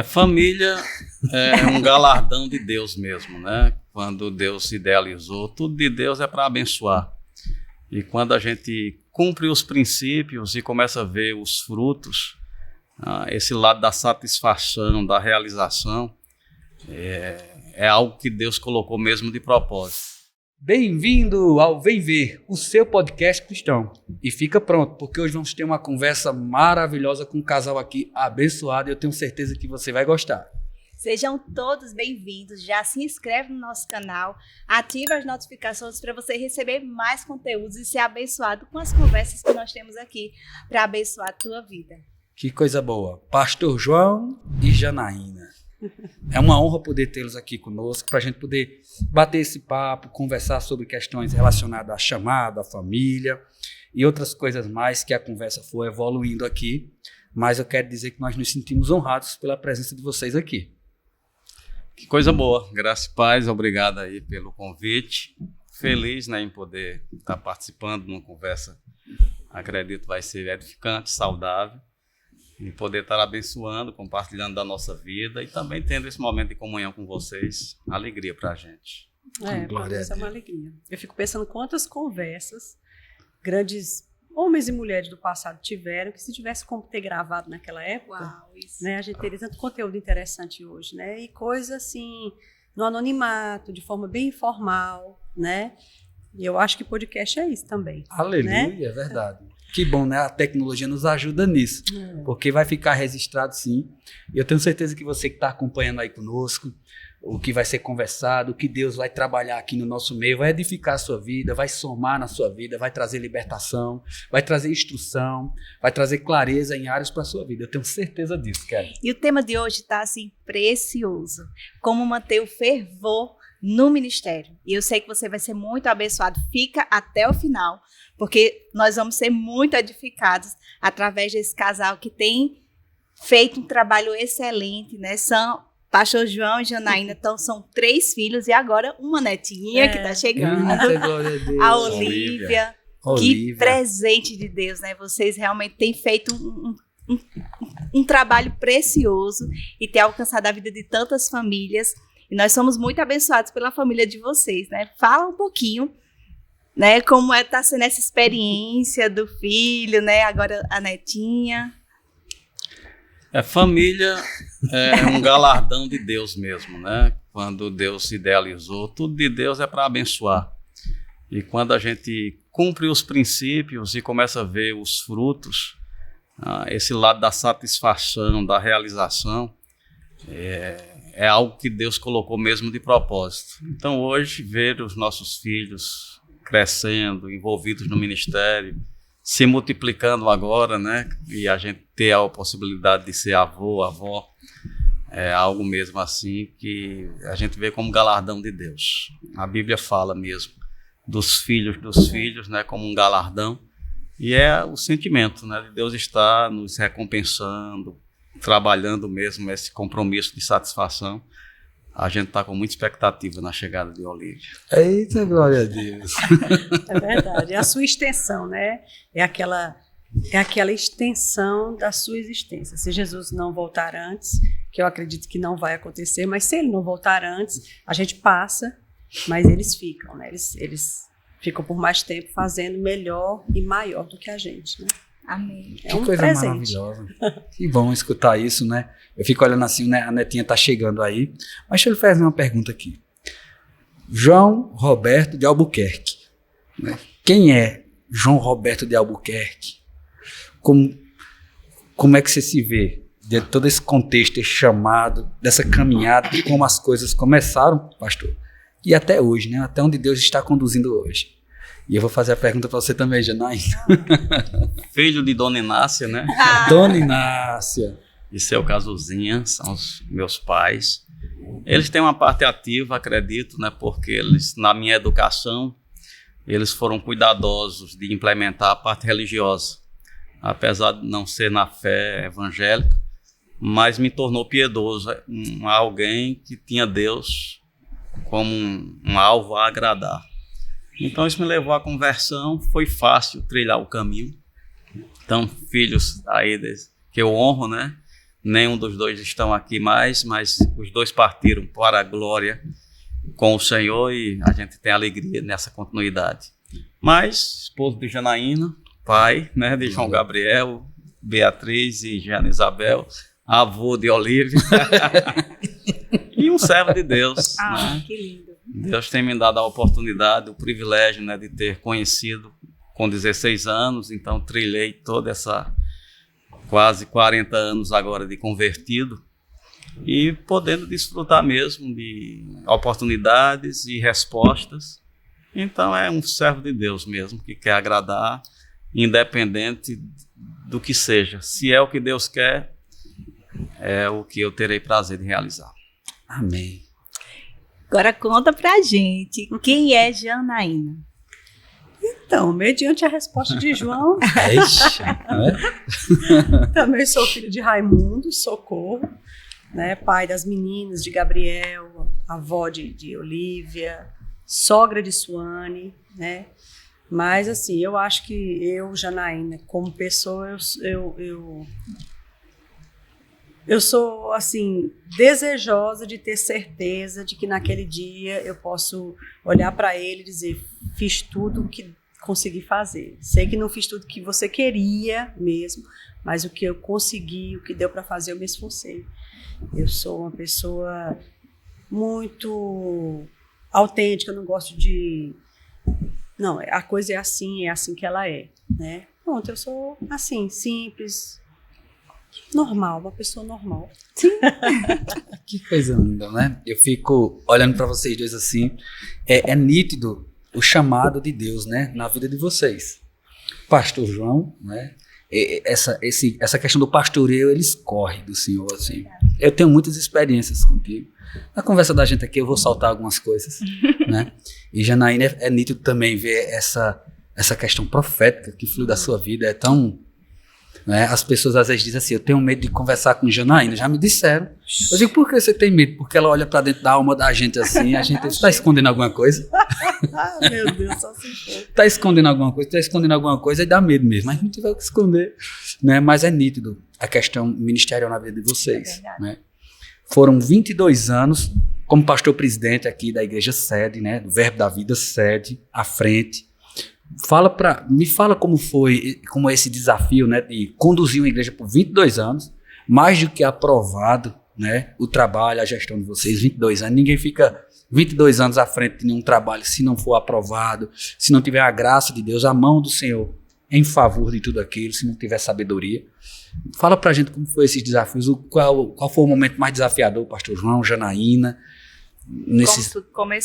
Família é um galardão de Deus mesmo, né? Quando Deus se idealizou, tudo de Deus é para abençoar. E quando a gente cumpre os princípios e começa a ver os frutos, esse lado da satisfação, da realização, é algo que Deus colocou mesmo de propósito. Bem-vindo ao Vem Ver, o seu podcast cristão. E fica pronto, porque hoje vamos ter uma conversa maravilhosa com um casal aqui abençoado e eu tenho certeza que você vai gostar. Sejam todos bem-vindos, já se inscreve no nosso canal, ativa as notificações para você receber mais conteúdos e ser abençoado com as conversas que nós temos aqui para abençoar a tua vida. Que coisa boa. Pastor João e Janaína. É uma honra poder tê-los aqui conosco, para a gente poder bater esse papo, conversar sobre questões relacionadas à chamada, à família e outras coisas mais que a conversa for evoluindo aqui. Mas eu quero dizer que nós nos sentimos honrados pela presença de vocês aqui. Que coisa boa. Graça e paz, obrigado aí pelo convite. Feliz, né, em poder estar participando de uma conversa, acredito vai ser edificante, saudável. E poder estar abençoando, compartilhando da nossa vida e também tendo esse momento de comunhão com vocês, alegria para a gente. Para nós é uma alegria. Eu fico pensando quantas conversas grandes homens e mulheres do passado tiveram, que se tivesse como ter gravado naquela época, né, a gente teria tanto conteúdo interessante hoje, né? E coisa assim, no anonimato, de forma bem informal, né? E eu acho que podcast é isso também. Aleluia, né? É verdade. Que bom, né? A tecnologia nos ajuda nisso, porque vai ficar registrado sim. E eu tenho certeza que você que está acompanhando aí conosco, o que vai ser conversado, o que Deus vai trabalhar aqui no nosso meio, vai edificar a sua vida, vai somar na sua vida, vai trazer libertação, vai trazer instrução, vai trazer clareza em áreas para a sua vida. Eu tenho certeza disso, Kelly. E o tema de hoje está assim, precioso. Como manter o fervor no ministério. E eu sei que você vai ser muito abençoado. Fica até o final, porque nós vamos ser muito edificados através desse casal que tem feito um trabalho excelente, né? São Pastor João e Janaína, então são 3 filhos e agora uma netinha que está chegando. Glória a Deus. A Olivia. Que presente de Deus, né? Vocês realmente têm feito um trabalho precioso e têm alcançado a vida de tantas famílias. E nós somos muito abençoados pela família de vocês, né? Fala um pouquinho, né? Como tá sendo essa experiência do filho, né? Agora a netinha. Família é um galardão de Deus mesmo, né? Quando Deus se idealizou, tudo de Deus é para abençoar. E quando a gente cumpre os princípios e começa a ver os frutos, esse lado da satisfação, da realização, é algo que Deus colocou mesmo de propósito. Então hoje, ver os nossos filhos crescendo, envolvidos no ministério, se multiplicando agora, né? E a gente ter a possibilidade de ser avô, avó, é algo mesmo assim que a gente vê como galardão de Deus. A Bíblia fala mesmo dos filhos, né? Como um galardão. E é o sentimento, né? De Deus estar nos recompensando, trabalhando mesmo esse compromisso de satisfação. A gente está com muita expectativa na chegada de Olívia. Eita, glória a Deus. É verdade. É a sua extensão, né? É aquela extensão da sua existência. Se Jesus não voltar antes, que eu acredito que não vai acontecer, mas se ele não voltar antes, a gente passa, mas eles ficam, né? Eles ficam por mais tempo fazendo melhor e maior do que a gente, né? Amém. Que coisa maravilhosa. Que bom escutar isso, né? Eu fico olhando assim, né? A netinha tá chegando aí. Mas deixa eu lhe fazer uma pergunta aqui. João Roberto de Albuquerque. Né? Quem é João Roberto de Albuquerque? Como é que você se vê dentro de todo esse contexto, esse chamado, dessa caminhada, de como as coisas começaram, pastor? E até hoje, né? Até onde Deus está conduzindo hoje. E eu vou fazer a pergunta para você também, Janaína. Filho de Dona Inácia, né? Dona Inácia. E seu Casuzinha, são os meus pais. Eles têm uma parte ativa, acredito, né? Porque eles, na minha educação, eles foram cuidadosos de implementar a parte religiosa. Apesar de não ser na fé evangélica, mas me tornou piedoso, alguém que tinha Deus como um alvo a agradar. Então isso me levou à conversão, foi fácil trilhar o caminho. Então, filhos aí que eu honro, né? Nenhum dos dois estão aqui mais, mas os dois partiram para a glória com o Senhor e a gente tem alegria nessa continuidade. Mas, esposo de Janaína, pai, né, de João Gabriel, Beatriz e Jana Isabel, avô de Olívia e um servo de Deus. Né? Que lindo. Deus tem me dado a oportunidade, o privilégio, né, de ter conhecido com 16 anos, então trilhei toda essa quase 40 anos agora de convertido e podendo desfrutar mesmo de oportunidades e respostas. Então é um servo de Deus mesmo, que quer agradar, independente do que seja. Se é o que Deus quer, é o que eu terei prazer de realizar. Amém. Agora conta pra gente, quem é Janaína? Então, mediante a resposta de João, também sou filho de Raimundo, Socorro, né, pai das meninas de Gabriel, avó de Olívia, sogra de Suane, né? Mas assim, eu acho que eu, Janaína, como pessoa, eu sou assim desejosa de ter certeza de que naquele dia eu posso olhar para ele e dizer: fiz tudo o que consegui fazer. Sei que não fiz tudo que você queria mesmo, mas o que eu consegui, o que deu para fazer, eu me esforcei. Eu sou uma pessoa muito autêntica, eu não gosto de... Não, a coisa é assim que ela é, né? Pronto, eu sou assim, simples, normal, uma pessoa normal. Sim. Que coisa linda, né? Eu fico olhando para vocês dois assim, é nítido o chamado de Deus, né, na vida de vocês. Pastor João, né? Essa questão do pastoreio, ele escorre do Senhor, assim. Eu tenho muitas experiências contigo. Na conversa da gente aqui eu vou saltar algumas coisas, né? E Janaína é nítido também ver essa questão profética que flui da sua vida, é tão... Né? As pessoas às vezes dizem assim: eu tenho medo de conversar com Janaína, já me disseram. Eu digo: por que você tem medo? Porque ela olha pra dentro da alma da gente assim, a gente está escondendo alguma coisa. Meu Deus, só se for. Está escondendo alguma coisa e dá medo mesmo, mas não tiver o que esconder, né? Mas é nítido a questão ministerial na vida de vocês, né? Foram 22 anos como pastor presidente aqui da igreja sede, né? Do Verbo da Vida sede, à frente. Me fala como foi, como é esse desafio, né, de conduzir uma igreja por 22 anos, mais do que aprovado, né, o trabalho, a gestão de vocês, 22 anos. Ninguém fica 22 anos à frente de nenhum trabalho se não for aprovado, se não tiver a graça de Deus, a mão do Senhor em favor de tudo aquilo, se não tiver sabedoria. Fala pra gente como foi esses desafios, qual foi o momento mais desafiador, pastor João, Janaína,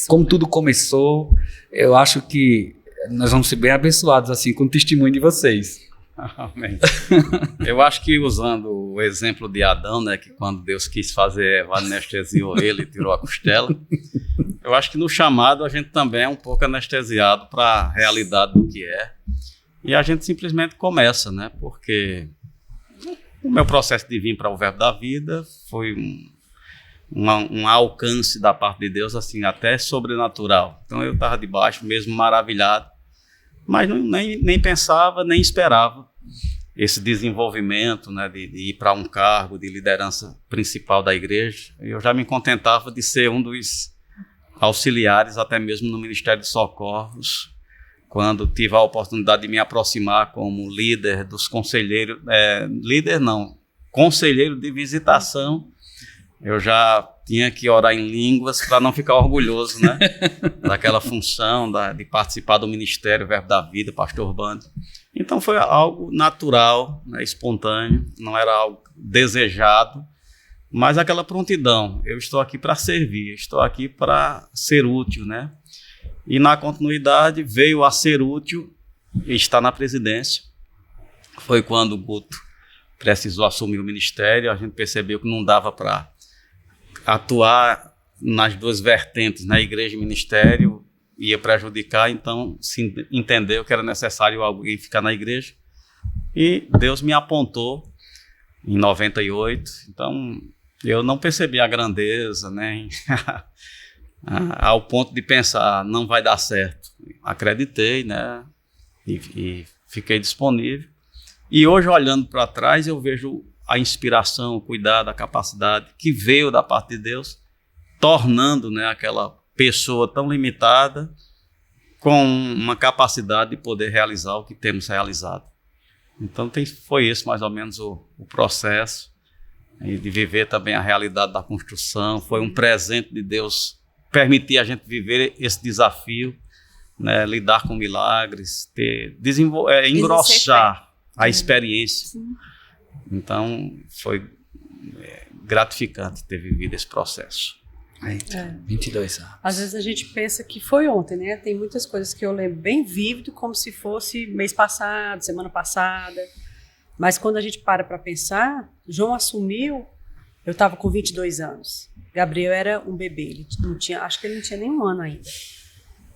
como tudo começou. Eu acho que nós vamos ser bem abençoados assim com o testemunho de vocês. Amém. Eu acho que usando o exemplo de Adão, né, que quando Deus quis fazer Eva, anestesiou ele e tirou a costela. Eu acho que no chamado a gente também é um pouco anestesiado para a realidade do que é. E a gente simplesmente começa, né? Porque o meu processo de vir para o Verbo da Vida foi um alcance da parte de Deus, assim, até sobrenatural. Então eu estava debaixo, mesmo maravilhado, mas nem pensava, nem esperava esse desenvolvimento, né, de ir para um cargo de liderança principal da igreja. Eu já me contentava de ser um dos auxiliares, até mesmo no Ministério de Socorros, quando tive a oportunidade de me aproximar como líder dos conselheiros, conselheiro de visitação. Eu já tinha que orar em línguas para não ficar orgulhoso, né, daquela função de participar do Ministério Verbo da Vida, pastor Bando. Então foi algo natural, né, espontâneo, não era algo desejado, mas aquela prontidão. Eu estou aqui para servir, estou aqui para ser útil, né? E na continuidade veio a ser útil e está na presidência. Foi quando o Guto precisou assumir o ministério, a gente percebeu que não dava para atuar nas duas vertentes, na igreja e ministério, ia prejudicar, então se entendeu que era necessário alguém ficar na igreja. E Deus me apontou em 98, então eu não percebi a grandeza, né? Ao ponto de pensar, não vai dar certo. Acreditei, né? E fiquei disponível. E hoje, olhando para trás, eu vejo a inspiração, o cuidado, a capacidade que veio da parte de Deus, tornando, né, aquela pessoa tão limitada com uma capacidade de poder realizar o que temos realizado. Então foi esse mais ou menos o processo, e de viver também a realidade da construção. Foi um presente de Deus permitir a gente viver esse desafio, né, lidar com milagres, engrossar a experiência. Sim. Então foi gratificante ter vivido esse processo. 22 anos. Às vezes a gente pensa que foi ontem, né? Tem muitas coisas que eu lembro bem vívido, como se fosse mês passado, semana passada. Mas quando a gente para pensar, João assumiu, eu estava com 22 anos. Gabriel era um bebê, ele não tinha, acho que ele não tinha nem um ano ainda.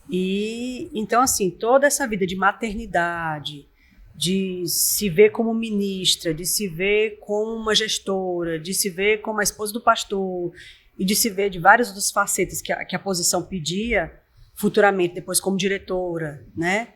E então, assim, toda essa vida de maternidade, de se ver como ministra, de se ver como uma gestora, de se ver como a esposa do pastor, e de se ver de várias outras facetas que a posição pedia, futuramente, depois como diretora, né?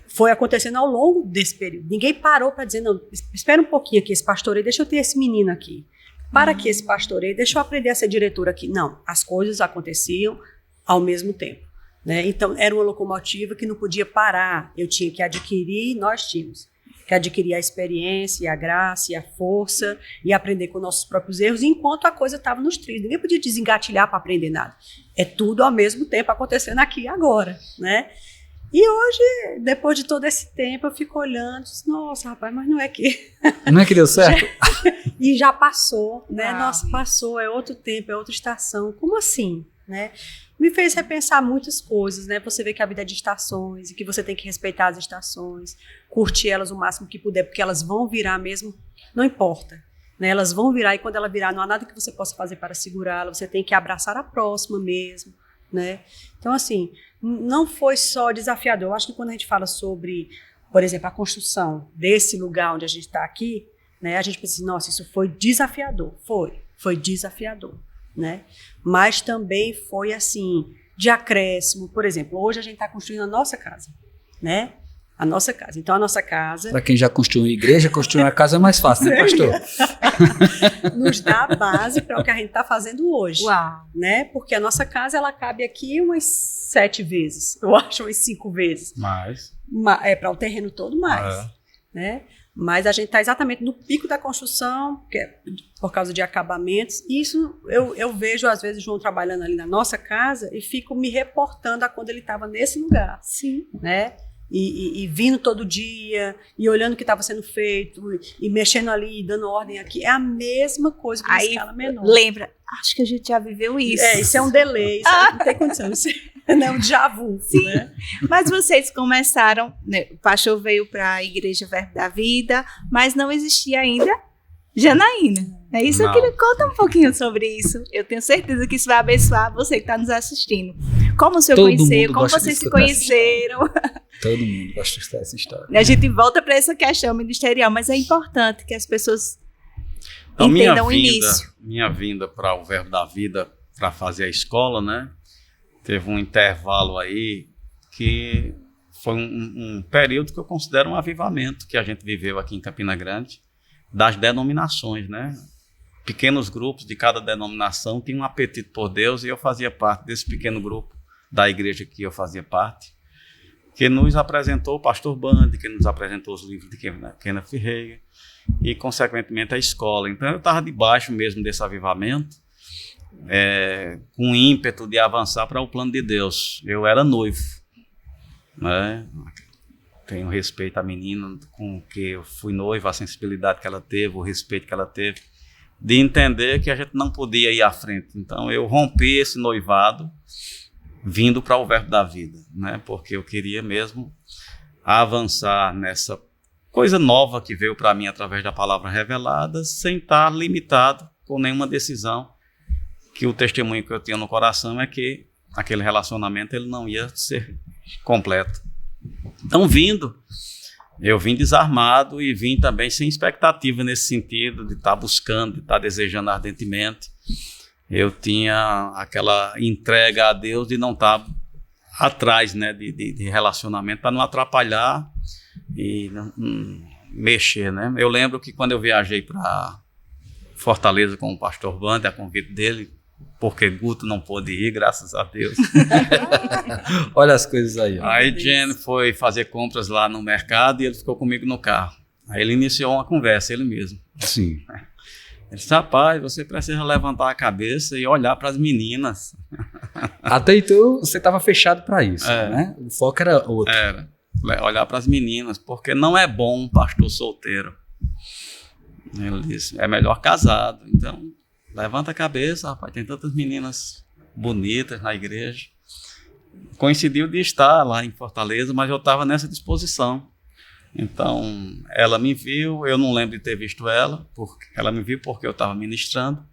Foi acontecendo ao longo desse período. Ninguém parou para dizer, não, espera um pouquinho aqui, esse pastoreio, deixa eu ter esse menino aqui. Para aqui esse pastoreio, deixa eu aprender a ser diretora aqui. Não, as coisas aconteciam ao mesmo tempo, né? Então, era uma locomotiva que não podia parar. Eu tinha que adquirir, nós tínhamos que adquirir a experiência, a graça e a força e aprender com nossos próprios erros, enquanto a coisa estava nos trilhos. Ninguém podia desengatilhar para aprender nada. É tudo ao mesmo tempo acontecendo aqui e agora, né? E hoje, depois de todo esse tempo, eu fico olhando, nossa, rapaz, mas não é que... Não é que deu certo? E já passou, né? Nossa, passou, é outro tempo, é outra estação. Como assim, né? Me fez repensar muitas coisas, né? Você vê que a vida é de estações e que você tem que respeitar as estações, curtir elas o máximo que puder, porque elas vão virar mesmo, não importa, né? Elas vão virar e quando ela virar, não há nada que você possa fazer para segurá-la, você tem que abraçar a próxima mesmo, né? Então, assim, não foi só desafiador. Eu acho que quando a gente fala sobre, por exemplo, a construção desse lugar onde a gente está aqui, né? A gente pensa assim, nossa, isso foi desafiador. Foi desafiador, né? Mas também foi assim, de acréscimo. Por exemplo, hoje a gente está construindo a nossa casa, né? A nossa casa. Então, a nossa casa... Para quem já construiu uma igreja, construir uma casa é mais fácil, né, pastor? Nos dá a base para o que a gente está fazendo hoje. Uau. Né? Porque a nossa casa, ela cabe aqui umas 7 vezes. Eu acho umas 5 vezes. Mais. Para o terreno todo, mais. Né? Mas a gente está exatamente no pico da construção, que é por causa de acabamentos. Isso eu vejo, às vezes, o João trabalhando ali na nossa casa e fico me reportando a quando ele estava nesse lugar. Sim. Né? E vindo todo dia, e olhando o que estava sendo feito, e mexendo ali, dando ordem aqui. É a mesma coisa com escala menor. Lembra, acho que a gente já viveu isso. Isso é um delay, isso não tem condição. Isso é um déjà vu. Sim, né? Mas vocês começaram, né, o pastor veio para a Igreja Verbo da Vida, mas não existia ainda Janaína. É isso? Não. Eu queria contar um pouquinho sobre isso. Eu tenho certeza que isso vai abençoar você que está nos assistindo. Como o senhor conheceu, como vocês se conheceram. Todo mundo gosta de escutar essa história. A gente volta para essa questão ministerial, mas é importante que as pessoas entendam o início. Minha vinda para o Verbo da Vida, para fazer a escola, né? Teve um intervalo aí que foi um período que eu considero um avivamento que a gente viveu aqui em Campina Grande, das denominações, né? Pequenos grupos de cada denominação tinham um apetite por Deus e eu fazia parte desse pequeno grupo da igreja que eu fazia parte, que nos apresentou o pastor Bandi, que nos apresentou os livros de Kenneth Ferreira e, consequentemente, a escola. Então, eu estava debaixo mesmo desse avivamento, com ímpeto de avançar para o plano de Deus. Eu era noivo, né? Tenho respeito à menina com que eu fui noivo, a sensibilidade que ela teve, o respeito que ela teve, de entender que a gente não podia ir à frente. Então, eu rompi esse noivado vindo para o Verbo da Vida, né? Porque eu queria mesmo avançar nessa coisa nova que veio para mim através da palavra revelada, sem estar limitado com nenhuma decisão, que o testemunho que eu tinha no coração é que aquele relacionamento ele não ia ser completo. Então, eu vim desarmado e vim também sem expectativa nesse sentido, de estar buscando, de estar desejando ardentemente. Eu tinha aquela entrega a Deus de não estar atrás, né, de relacionamento, para não atrapalhar e mexer, né? Eu lembro que quando eu viajei para Fortaleza com o pastor Wander, a convite dele, porque Guto não pôde ir, graças a Deus. Olha as coisas aí. Ó. Aí Jenny foi fazer compras lá no mercado e ele ficou comigo no carro. Aí ele iniciou uma conversa, ele mesmo. Sim. Ele disse, rapaz, você precisa levantar a cabeça e olhar para as meninas. Até então você estava fechado para isso, né? O foco era outro. Era, olhar para as meninas, porque não é bom um pastor solteiro. Ele disse, é melhor casado. Então, levanta a cabeça, rapaz, tem tantas meninas bonitas na igreja. Coincidiu de estar lá em Fortaleza, mas eu estava nessa disposição. Então, ela me viu, eu não lembro de ter visto ela, porque ela me viu porque eu estava ministrando.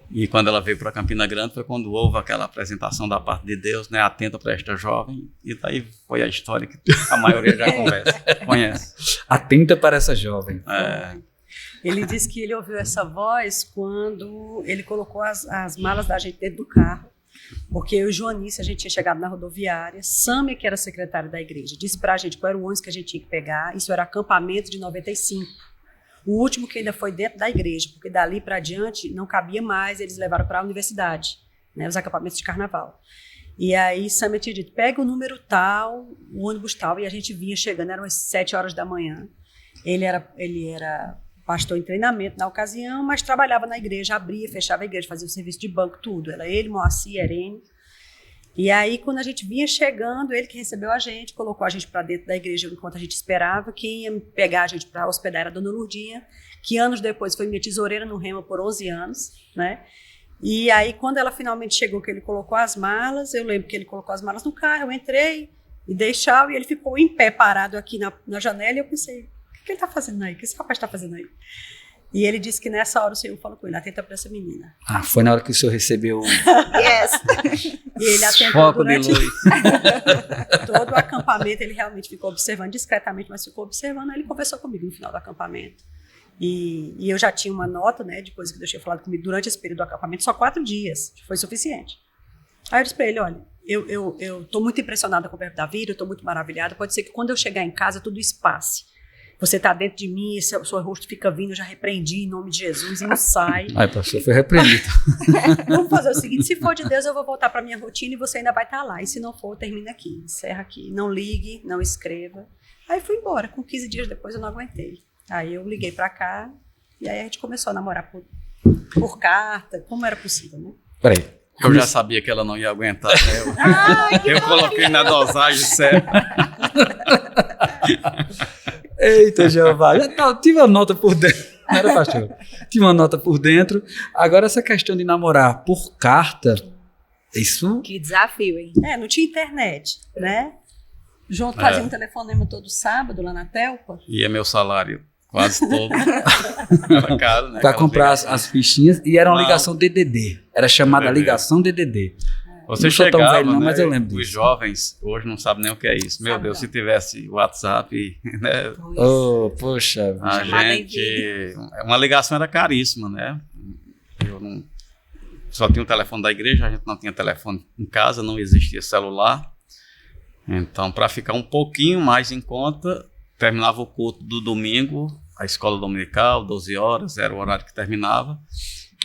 E quando ela veio para Campina Grande foi quando houve aquela apresentação da parte de Deus, né? Atenta para esta jovem. E daí foi a história que a maioria já conhece. Atenta para essa jovem. Ele disse que ele ouviu essa voz quando ele colocou as malas da gente dentro do carro. Porque eu e o Joanice, a gente tinha chegado na rodoviária, Sâmia, que era secretária da igreja, disse pra gente qual era o ônibus que a gente tinha que pegar. Isso era acampamento de 95. O último que ainda foi dentro da igreja, porque dali para diante não cabia mais, eles levaram para a universidade, né, os acampamentos de carnaval. E aí Sâmia tinha dito, pega o número tal, o ônibus tal, e a gente vinha chegando, eram umas 7 horas da manhã. Ele era pastor em treinamento na ocasião, mas trabalhava na igreja, abria, fechava a igreja, fazia o serviço de banco, tudo. Era ele, Moacir, Irene. E aí, quando a gente vinha chegando, ele que recebeu a gente, colocou a gente para dentro da igreja enquanto a gente esperava. Quem ia pegar a gente para hospedar era a dona Lurdinha, que anos depois foi minha tesoureira no Rema por 11 anos, né? E aí, quando ela finalmente chegou, que ele colocou as malas, eu lembro que ele colocou as malas no carro, eu entrei e dei tchau, e ele ficou em pé, parado aqui na janela, e eu pensei, o que ele está fazendo aí? O que esse rapaz está fazendo aí? E ele disse que nessa hora o Senhor falou com ele, atenta para essa menina. Ah, foi na hora que o Senhor recebeu Yes. E ele atentou foco durante de luz. todo o acampamento, ele realmente ficou observando discretamente, mas ficou observando, aí ele conversou comigo no final do acampamento. E eu já tinha uma nota, né, de coisa que Deus tinha falado comigo durante esse período do acampamento, só 4 dias, foi suficiente. Aí eu disse para ele, olha, eu estou muito impressionada com o verbo da vida, eu estou muito maravilhada, pode ser que quando eu chegar em casa tudo isso passe. Você está dentro de mim, seu rosto fica vindo, eu já repreendi em nome de Jesus e não sai. Ai, pastor, foi repreendido. Vamos fazer o seguinte, se for de Deus eu vou voltar para minha rotina e você ainda vai estar lá. E se não for, termina aqui, encerra aqui. Não ligue, não escreva. Aí fui embora, com 15 dias depois eu não aguentei. Aí eu liguei para cá e aí a gente começou a namorar por carta, como era possível, né? Peraí. Eu já sabia que ela não ia aguentar, né? Eu coloquei na dosagem certa. Eita, Jeová, tive uma nota por dentro, não era, pastor? Tive uma nota por dentro. Agora, essa questão de namorar por carta, isso... Que desafio, hein? Não tinha internet, né? João fazia um telefonema todo sábado lá na Telpa. E é meu salário quase todo. Era caro, né? Para comprar as fichinhas, e era uma ligação DDD. Era chamada DDD. ligação DDD. Você não sou chegava, tão velho não, né, mas eu lembro os disso. jovens hoje não sabem nem o que é isso. Meu Deus, se tivesse WhatsApp, né? Oh, poxa. A Chamada em gente... Uma ligação era caríssima, né? Eu não... Só tinha o telefone da igreja, a gente não tinha telefone em casa, não existia celular. Então, para ficar um pouquinho mais em conta, terminava o culto do domingo, a escola dominical, 12 horas, era o horário que terminava.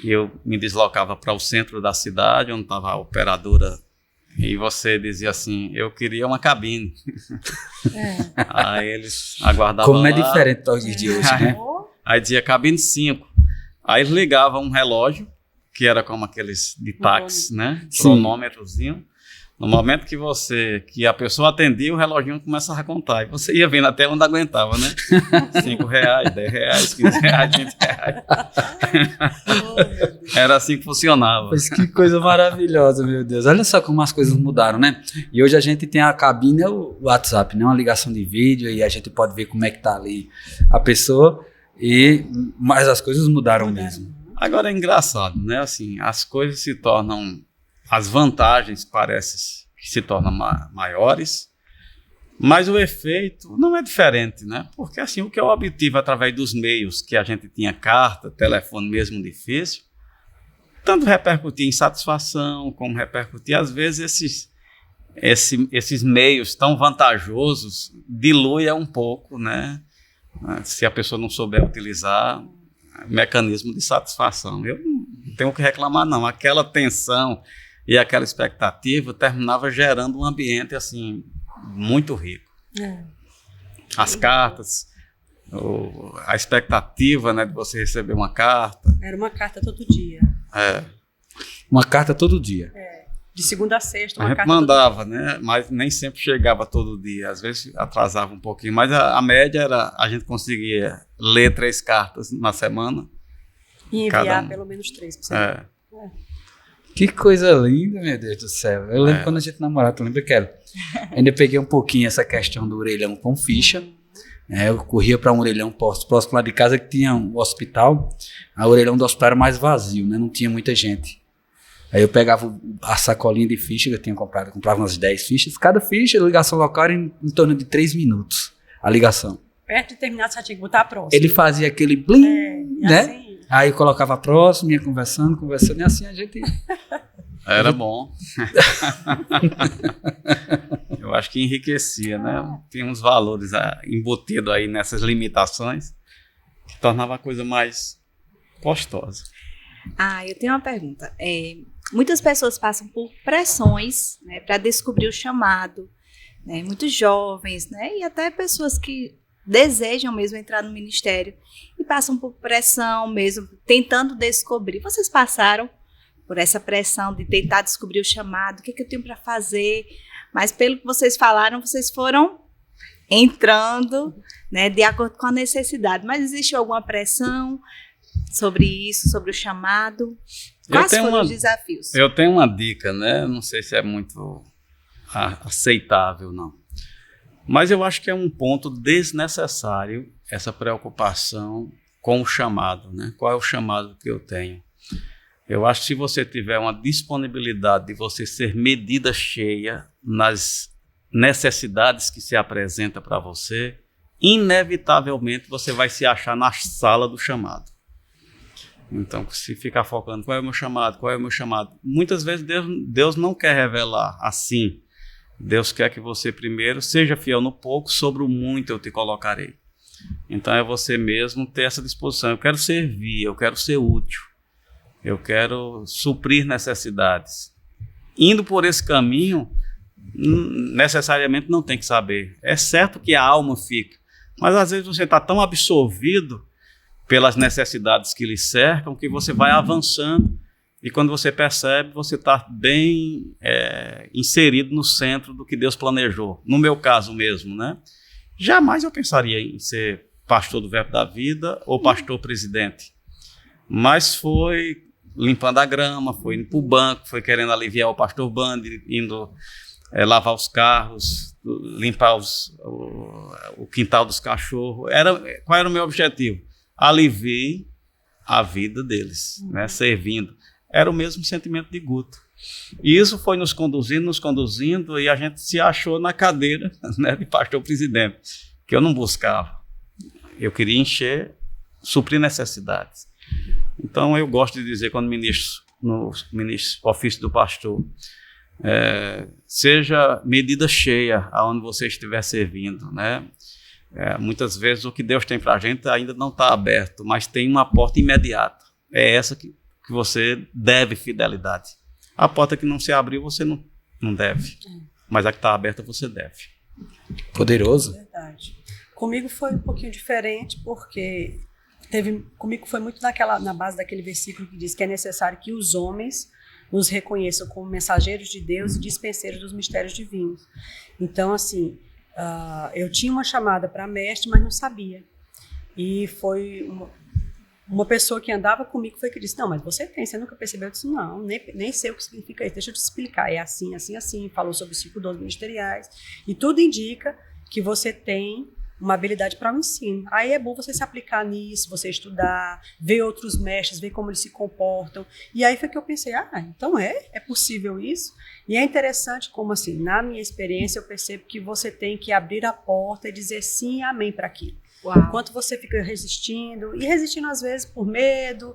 E eu me deslocava para o centro da cidade, onde estava a operadora, e você dizia assim, eu queria uma cabine. Aí eles aguardavam Como lá. é diferente dos dias de hoje, né? Aí dizia cabine 5. Aí eles ligavam um relógio, que era como aqueles de táxi, né? Sim. Cronômetrozinho. No momento que a pessoa atendia, o reloginho começava a contar. E você ia vendo até onde aguentava, né? R$5, R$10, R$15, R$20. Era assim que funcionava. Mas que coisa maravilhosa, meu Deus. Olha só como as coisas mudaram, né? E hoje a gente tem a cabine, é o WhatsApp, né? Uma ligação de vídeo, e a gente pode ver como é que tá ali a pessoa. Mas as coisas mudaram mesmo. Agora é engraçado, né? Assim, as coisas se tornam... As vantagens parecem que se tornam maiores, mas o efeito não é diferente, né? Porque assim, o que eu obtive através dos meios que a gente tinha, carta, telefone mesmo difícil, tanto repercutia em satisfação, como repercutia, às vezes, esses meios tão vantajosos diluem um pouco, né? né? Se a pessoa não souber utilizar, mecanismo de satisfação. Eu não tenho o que reclamar, não. Aquela tensão e aquela expectativa terminava gerando um ambiente assim muito rico. As cartas, a expectativa, né, de você receber uma carta. Era uma carta todo dia. Uma carta todo dia. De segunda a sexta, A uma gente carta mandava, né? Mas nem sempre chegava todo dia. Às vezes atrasava um pouquinho. Mas a média era, a gente conseguia ler 3 cartas na semana. E enviar pelo menos 3 por semana. Que coisa linda, meu Deus do céu. Eu lembro quando a gente namorava, tu lembra, Kelly? Ainda peguei um pouquinho essa questão do orelhão com ficha. Eu corria para um orelhão próximo lá de casa que tinha um hospital. A orelhão do hospital era mais vazio, né? Não tinha muita gente. Aí eu pegava a sacolinha de ficha que eu tinha comprado, comprava umas 10 fichas. Cada ficha, a ligação local era em torno de 3 minutos, a ligação. Perto de terminar, você já tinha que botar a próxima. Ele fazia aquele blim, né? Assim, Aí eu colocava a próxima, ia conversando, e assim a gente... Era bom. Eu acho que enriquecia, né? Tem uns valores embutidos aí nessas limitações que tornava a coisa mais gostosa. Eu tenho uma pergunta. Muitas pessoas passam por pressões, né, para descobrir o chamado, né? Muitos jovens, né, e até pessoas que desejam mesmo entrar no ministério e passam por pressão mesmo, tentando descobrir. Vocês passaram por essa pressão de tentar descobrir o chamado, o que eu tenho para fazer? Mas pelo que vocês falaram, vocês foram entrando, né, de acordo com a necessidade. Mas existe alguma pressão sobre isso, sobre o chamado? Quais foram os desafios? Eu tenho uma dica, né? Não sei se é muito aceitável, não. Mas eu acho que é um ponto desnecessário essa preocupação com o chamado, né? Qual é o chamado que eu tenho? Eu acho que se você tiver uma disponibilidade de você ser medida cheia nas necessidades que se apresenta para você, inevitavelmente você vai se achar na sala do chamado. Então, se ficar focando, qual é o meu chamado, qual é o meu chamado? Muitas vezes Deus não quer revelar assim. Deus quer que você primeiro seja fiel no pouco, sobre o muito eu te colocarei. Então é você mesmo ter essa disposição. Eu quero servir, eu quero ser útil, eu quero suprir necessidades. Indo por esse caminho, necessariamente não tem que saber. É certo que a alma fica, mas às vezes você está tão absorvido pelas necessidades que lhe cercam que você vai avançando e quando você percebe, você está bem inserido no centro do que Deus planejou. No meu caso mesmo, né? Jamais eu pensaria em ser pastor do Verbo da Vida ou pastor presidente, mas foi limpando a grama, foi indo para o banco, foi querendo aliviar o pastor Bandi, indo lavar os carros, limpar o quintal dos cachorros. Qual era o meu objetivo? Aliviei a vida deles, né, servindo. Era o mesmo sentimento de Guto. E isso foi nos conduzindo, e a gente se achou na cadeira, né, de pastor presidente, que eu não buscava. Eu queria encher, suprir necessidades. Então eu gosto de dizer, quando no ofício do pastor, seja medida cheia aonde você estiver servindo, né? Muitas vezes o que Deus tem para a gente ainda não está aberto, mas tem uma porta imediata. É essa que você deve fidelidade. A porta que não se abriu, você não deve. Mas a que está aberta, você deve. Poderoso. Verdade. Comigo foi um pouquinho diferente, porque comigo foi muito na base daquele versículo que diz que é necessário que os homens nos reconheçam como mensageiros de Deus e dispenseiros dos mistérios divinos. Então, assim, eu tinha uma chamada para mestre, mas não sabia. E foi uma pessoa que andava comigo foi que disse, não, mas você nunca percebeu? Eu disse, não, nem sei o que significa isso, deixa eu te explicar. É assim, assim, assim. Falou sobre os 5 dons ministeriais. E tudo indica que você tem uma habilidade para o ensino. Aí é bom você se aplicar nisso, você estudar, ver outros mestres, ver como eles se comportam. E aí foi que eu pensei, então é possível isso? E é interessante como, assim, na minha experiência, eu percebo que você tem que abrir a porta e dizer sim e amém para aquilo. Uau. Enquanto você fica resistindo, e resistindo às vezes por medo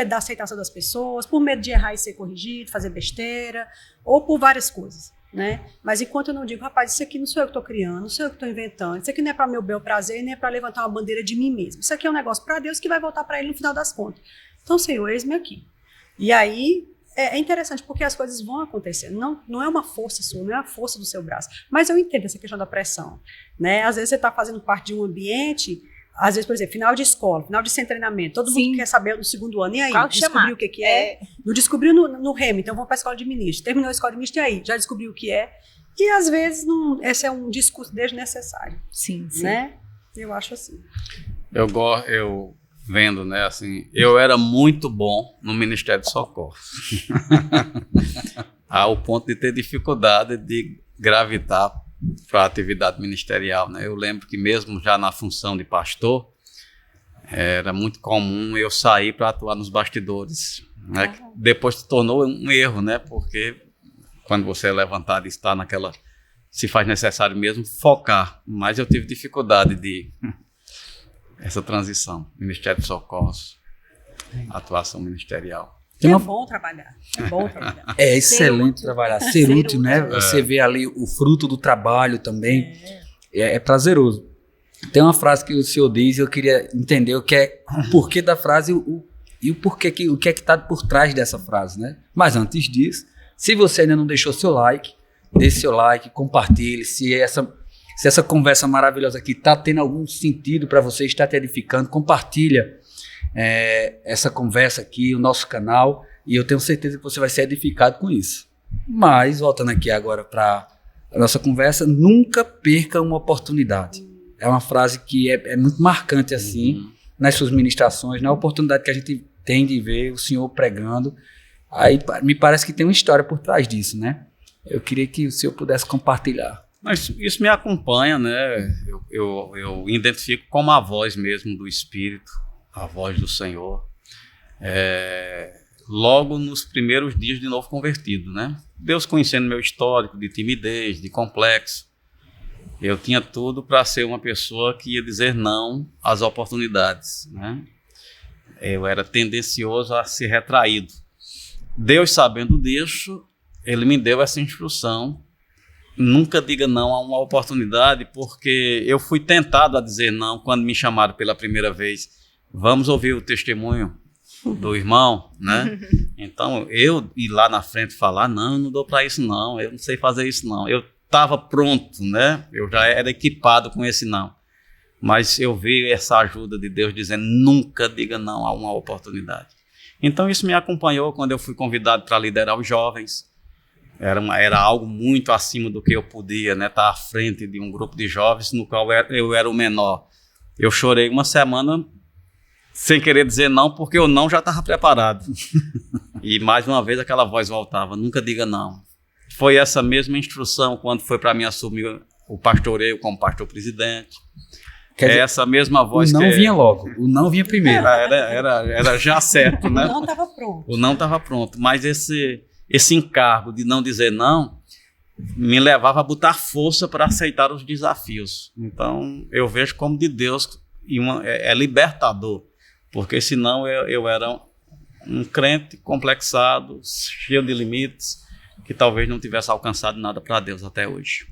da aceitação das pessoas, por medo de errar e ser corrigido, fazer besteira, ou por várias coisas. né? Mas enquanto eu não digo, rapaz, isso aqui não sou eu que estou criando, não sou eu que estou inventando, isso aqui não é para meu bel prazer, nem é para levantar uma bandeira de mim mesmo. Isso aqui é um negócio para Deus que vai voltar para ele no final das contas. Então, Senhor, eis-me aqui. E aí é interessante porque as coisas vão acontecer. Não é uma força sua, não é a força do seu braço. Mas eu entendo essa questão da pressão, né? Às vezes você está fazendo parte de um ambiente, às vezes, por exemplo, final de escola, final de sem treinamento, todo mundo quer saber no segundo ano. E aí? Descobriu o que é? Não descobriu no REM, então vamos para a escola de ministro. Terminou a escola de ministro, e aí? Já descobriu o que é? E às vezes esse é um discurso desnecessário. Sim. Né? Eu acho assim. Eu vendo, né, assim, eu era muito bom no Ministério de Socorro. Ao ponto de ter dificuldade de gravitar para a atividade ministerial, né? Eu lembro que mesmo já na função de pastor, era muito comum eu sair para atuar nos bastidores, né? Que depois se tornou um erro, né? Porque quando você é levantado e está naquela, se faz necessário mesmo focar, mas eu tive dificuldade de essa transição, Ministério de Socorros, atuação ministerial. É bom trabalhar, é bom trabalhar. É excelente trabalhar, ser útil, né? Você vê ali o fruto do trabalho também, é prazeroso. Tem uma frase que o senhor diz, eu queria entender o porquê da frase e o porquê, o que é que está por trás dessa frase, né? Mas antes disso, se você ainda não deixou seu like, deixe seu like, compartilhe, se essa conversa maravilhosa aqui está tendo algum sentido para você, está te edificando, compartilha essa conversa aqui, o nosso canal, e eu tenho certeza que você vai ser edificado com isso. Mas, voltando aqui agora para a nossa conversa, nunca perca uma oportunidade. É uma frase que é muito marcante assim, nas suas ministrações, na oportunidade que a gente tem de ver o senhor pregando. Aí me parece que tem uma história por trás disso, né? Eu queria que o senhor pudesse compartilhar. Mas isso me acompanha, né? Eu identifico como a voz mesmo do Espírito, a voz do Senhor. Logo nos primeiros dias de novo convertido, né? Deus conhecendo meu histórico de timidez, de complexo. Eu tinha tudo para ser uma pessoa que ia dizer não às oportunidades, né? Eu era tendencioso a ser retraído. Deus, sabendo disso, Ele me deu essa instrução. Nunca diga não a uma oportunidade, porque eu fui tentado a dizer não quando me chamaram pela primeira vez. Vamos ouvir o testemunho do irmão, né? Então, eu ir lá na frente falar, não, eu não dou para isso não, eu não sei fazer isso não. Eu estava pronto, né? Eu já era equipado com esse não. Mas eu vi essa ajuda de Deus dizendo, nunca diga não a uma oportunidade. Então, isso me acompanhou quando eu fui convidado para liderar os jovens. Era algo muito acima do que eu podia, né? Estar à frente de um grupo de jovens no qual eu era o menor. Eu chorei uma semana sem querer dizer não, porque o não já estava preparado. E mais uma vez aquela voz voltava, nunca diga não. Foi essa mesma instrução quando foi para mim assumir o pastoreio como pastor-presidente. Essa mesma voz o não vinha logo, o não vinha primeiro. Era já certo, né? O não estava pronto. O não estava pronto, mas esse encargo de não dizer não me levava a botar força para aceitar os desafios. Então, eu vejo como de Deus e é libertador, porque senão eu era um crente complexado, cheio de limites, que talvez não tivesse alcançado nada para Deus até hoje.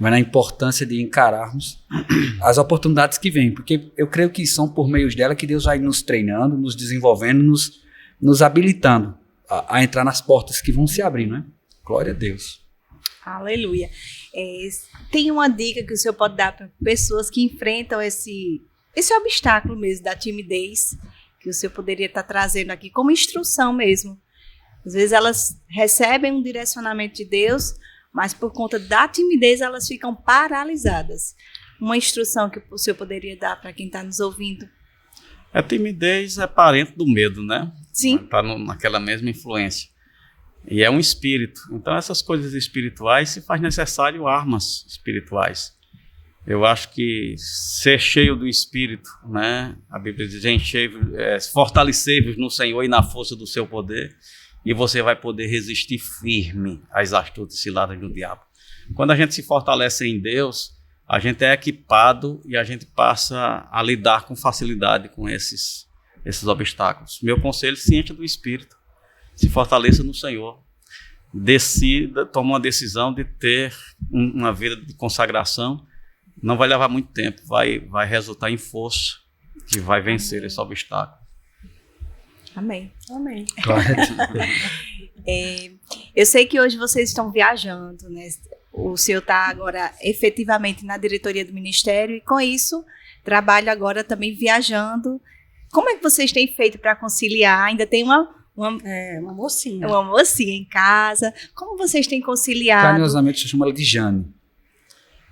Mas na importância de encararmos as oportunidades que vêm, porque eu creio que são por meio dela que Deus vai nos treinando, nos desenvolvendo, nos habilitando a entrar nas portas que vão se abrir, não é? Glória a Deus. Aleluia. Tem uma dica que o senhor pode dar para pessoas que enfrentam esse obstáculo mesmo da timidez, que o senhor poderia estar trazendo aqui como instrução mesmo. Às vezes elas recebem um direcionamento de Deus, mas por conta da timidez elas ficam paralisadas. Uma instrução que o senhor poderia dar para quem está nos ouvindo? A timidez é parente do medo, né? Sim. Está naquela mesma influência. E é um espírito. Então, essas coisas espirituais se faz necessário armas espirituais. Eu acho que ser cheio do Espírito, né? A Bíblia diz, fortalecei-vos no Senhor e na força do seu poder, e você vai poder resistir firme às astutas ciladas do diabo. Quando a gente se fortalece em Deus, a gente é equipado e a gente passa a lidar com facilidade com esses obstáculos. Meu conselho, se encha do Espírito, se fortaleça no Senhor. toma uma decisão de ter uma vida de consagração, não vai levar muito tempo, vai resultar em força, que vai vencer esse obstáculo. Amém. Amém. Eu sei que hoje vocês estão viajando, né? O senhor está agora efetivamente na diretoria do ministério e com isso trabalha agora também viajando. Como é que vocês têm feito para conciliar? Ainda tem uma mocinha. Uma mocinha em casa. Como vocês têm conciliado? Carinhosamente eu chamo ela de Jane.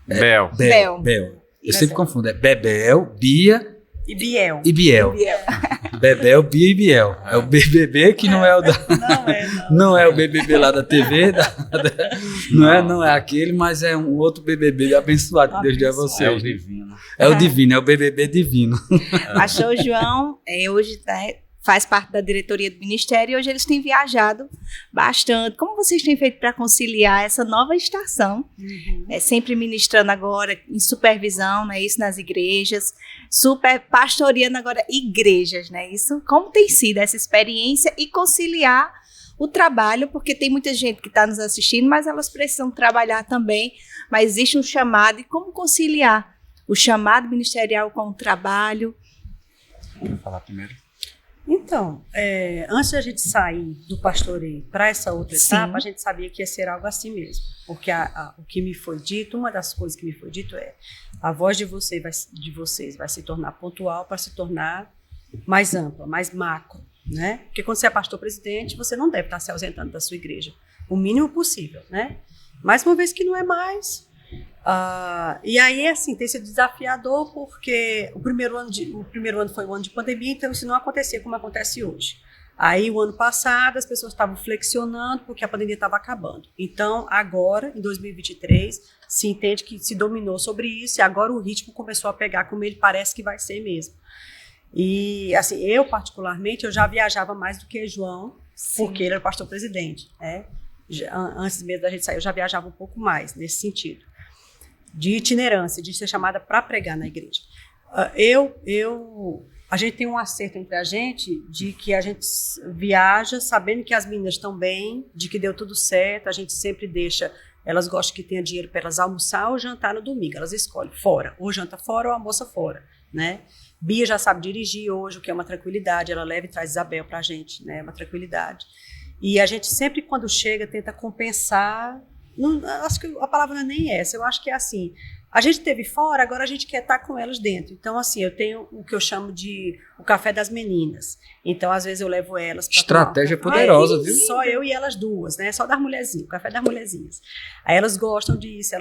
Bel. Eu sempre confundo. É Bebel, Bia e Biel. Bebel, Bia e Biel. É o BBB que não é o da... Não é o BBB lá da TV. Não é aquele, mas é um outro BBB abençoado que Deus deu a vocês. É o divino. É o divino, é o BBB divino. Pastor João hoje faz parte da diretoria do ministério e hoje eles têm viajado bastante. Como vocês têm feito para conciliar essa nova estação? Sempre ministrando agora em supervisão, né, isso nas igrejas, pastoreando agora igrejas, né, isso? Como tem sido essa experiência e conciliar o trabalho, porque tem muita gente que está nos assistindo, mas elas precisam trabalhar também, mas existe um chamado, e como conciliar o chamado ministerial com o trabalho? Vou falar primeiro. Então, antes de a gente sair do pastoreio para essa outra etapa, a gente sabia que ia ser algo assim mesmo. Porque o que me foi dito, uma das coisas que me foi dito é: a voz de vocês vai se tornar pontual para se tornar mais ampla, mais macro, né? Porque quando você é pastor-presidente, você não deve estar se ausentando da sua igreja, o mínimo possível, né? Mas uma vez que não é mais... e aí, assim, tem sido desafiador porque o primeiro ano foi um ano de pandemia, então isso não acontecia como acontece hoje. Aí, o ano passado, as pessoas estavam flexionando porque a pandemia estava acabando. Então, agora, em 2023, se entende que se dominou sobre isso e agora o ritmo começou a pegar como ele parece que vai ser mesmo. E, assim, eu, particularmente, eu já viajava mais do que João, porque ele era pastor-presidente, né? Antes mesmo da gente sair, eu já viajava um pouco mais nesse sentido. De itinerância, de ser chamada para pregar na igreja. A gente tem um acerto entre a gente de que a gente viaja sabendo que as meninas estão bem, de que deu tudo certo, a gente sempre deixa, elas gostam que tenha dinheiro para elas almoçar ou jantar no domingo, elas escolhem fora, ou janta fora ou almoça fora, né? Bia já sabe dirigir hoje, o que é uma tranquilidade, ela leva e traz Isabel para a gente, né? Uma tranquilidade. E a gente sempre, quando chega, tenta compensar. Não, acho que a palavra não é nem essa, eu acho que é assim, a gente esteve fora, agora a gente quer estar com elas dentro. Então, assim, eu tenho o que eu chamo de o café das meninas. Então, às vezes eu levo elas para estratégia poderosa, viu? Só eu e elas duas, né? Só das mulherzinhas, o café das mulherzinhas. Aí elas gostam disso,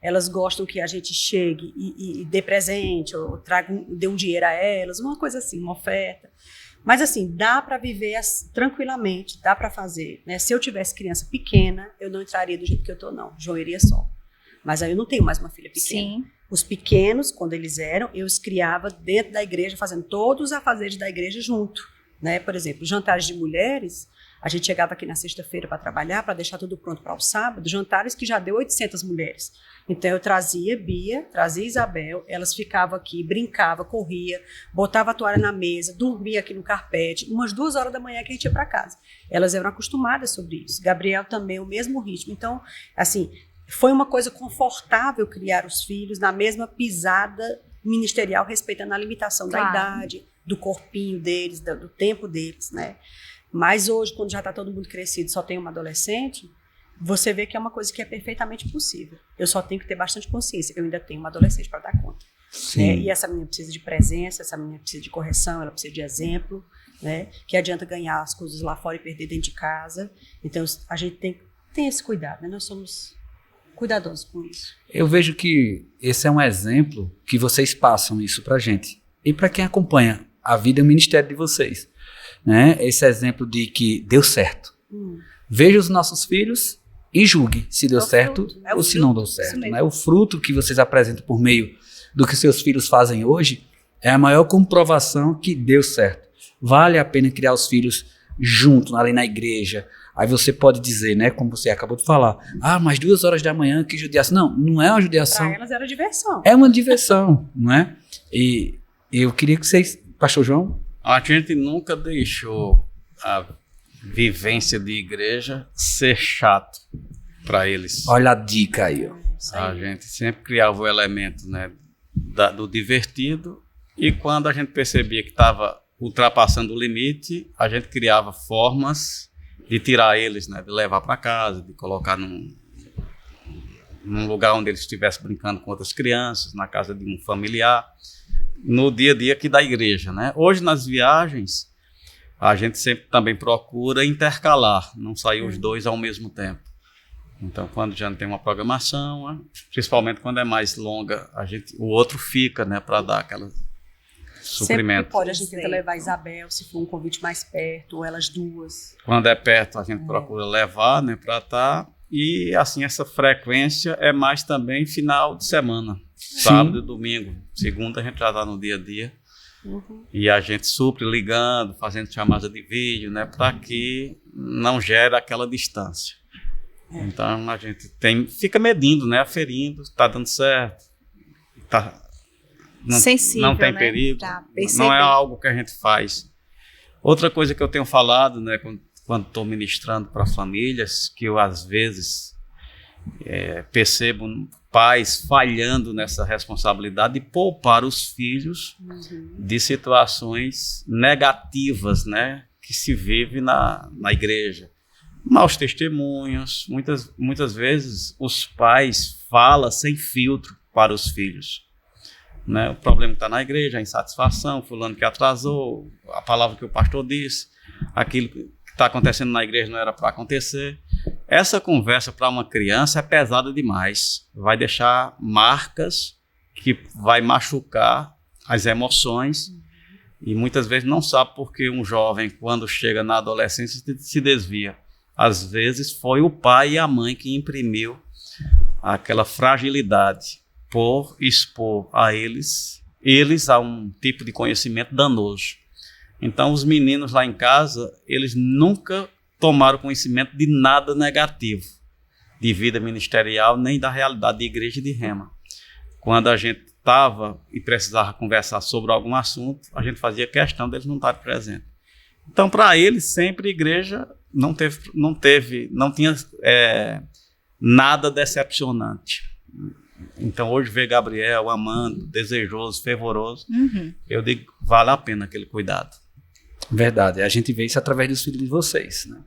elas gostam que a gente chegue e dê presente, ou dê um dinheiro a elas, uma coisa assim, uma oferta. Mas assim, dá para viver tranquilamente, dá para fazer, né? Se eu tivesse criança pequena, eu não entraria do jeito que eu tô, não. João iria só. Mas aí eu não tenho mais uma filha pequena. Sim. Os pequenos, quando eles eram, eu os criava dentro da igreja, fazendo todos os afazeres da igreja junto, né? Por exemplo, jantares de mulheres, a gente chegava aqui na sexta-feira para trabalhar, para deixar tudo pronto para o sábado, jantares que já deu 800 mulheres. Então eu trazia Bia, trazia Isabel, elas ficavam aqui, brincavam, corria, botava a toalha na mesa, dormia aqui no carpete, umas 2 horas da manhã que a gente ia para casa. Elas eram acostumadas sobre isso. Gabriel também, o mesmo ritmo. Então, assim, foi uma coisa confortável criar os filhos na mesma pisada ministerial, respeitando a limitação da idade, do corpinho deles, do tempo deles, né? Mas hoje, quando já está todo mundo crescido, só tem uma adolescente, você vê que é uma coisa que é perfeitamente possível. Eu só tenho que ter bastante consciência. Eu ainda tenho uma adolescente para dar conta. Né? E essa menina precisa de presença, essa menina precisa de correção, ela precisa de exemplo, né? Que adianta ganhar as coisas lá fora e perder dentro de casa. Então, a gente tem esse cuidado, né? Nós somos cuidadosos com isso. Eu vejo que esse é um exemplo que vocês passam isso pra gente. E para quem acompanha a vida e o ministério de vocês. Né? Esse exemplo de que deu certo. Veja os nossos filhos e julgue se deu certo ou se não deu certo. Né? O fruto que vocês apresentam por meio do que seus filhos fazem hoje é a maior comprovação que deu certo. Vale a pena criar os filhos junto, ali na igreja. Aí você pode dizer, né, como você acabou de falar, mas 2 horas da manhã, que judiação. Não é uma judiação. Para elas era diversão. É uma diversão, não é? E eu queria que vocês, Pastor João... A gente nunca deixou vivência de igreja ser chato para eles. Olha a dica aí, ó. A gente sempre criava o elemento, né, do divertido, e quando a gente percebia que estava ultrapassando o limite, a gente criava formas de tirar eles, né, de levar para casa, de colocar num lugar onde eles estivessem brincando com outras crianças, na casa de um familiar, no dia a dia aqui da igreja, né? Hoje, nas viagens, a gente sempre também procura intercalar, não sair os dois ao mesmo tempo. Então, quando já não tem uma programação, principalmente quando é mais longa, o outro fica, né, para dar aquela suprimento. Sempre que pode, a gente tenta levar a Isabel, se for um convite mais perto, ou elas duas. Quando é perto, a gente procura levar, né, para estar. E, assim, essa frequência é mais também final de semana. Sábado e domingo. Segunda, a gente já está no dia a dia. E a gente supre ligando, fazendo chamada de vídeo, né, para que não gere aquela distância. Então, a gente fica medindo, né, aferindo, está dando certo, sensível, não tem né, perigo, não é algo que a gente faz. Outra coisa que eu tenho falado, né, quando estou ministrando para famílias, que eu às vezes percebo pais falhando nessa responsabilidade de poupar os filhos de situações negativas, né, que se vive na igreja. Maus testemunhos, muitas vezes os pais falam sem filtro para os filhos. Né? O problema está na igreja, a insatisfação, fulano que atrasou, a palavra que o pastor disse, aquilo que está acontecendo na igreja não era para acontecer. Essa conversa para uma criança é pesada demais, vai deixar marcas que vai machucar as emoções e muitas vezes não sabe por que um jovem, quando chega na adolescência, se desvia. Às vezes foi o pai e a mãe que imprimiu aquela fragilidade por expor a eles a um tipo de conhecimento danoso. Então, os meninos lá em casa, eles nunca tomaram conhecimento de nada negativo, de vida ministerial, nem da realidade de igreja e de rema. Quando a gente estava e precisava conversar sobre algum assunto, a gente fazia questão deles não estarem presentes. Então, para eles, sempre a igreja não tinha nada decepcionante. Então, hoje ver Gabriel amando, desejoso, fervoroso, eu digo, vale a pena aquele cuidado. Verdade, a gente vê isso através dos filhos de vocês, né?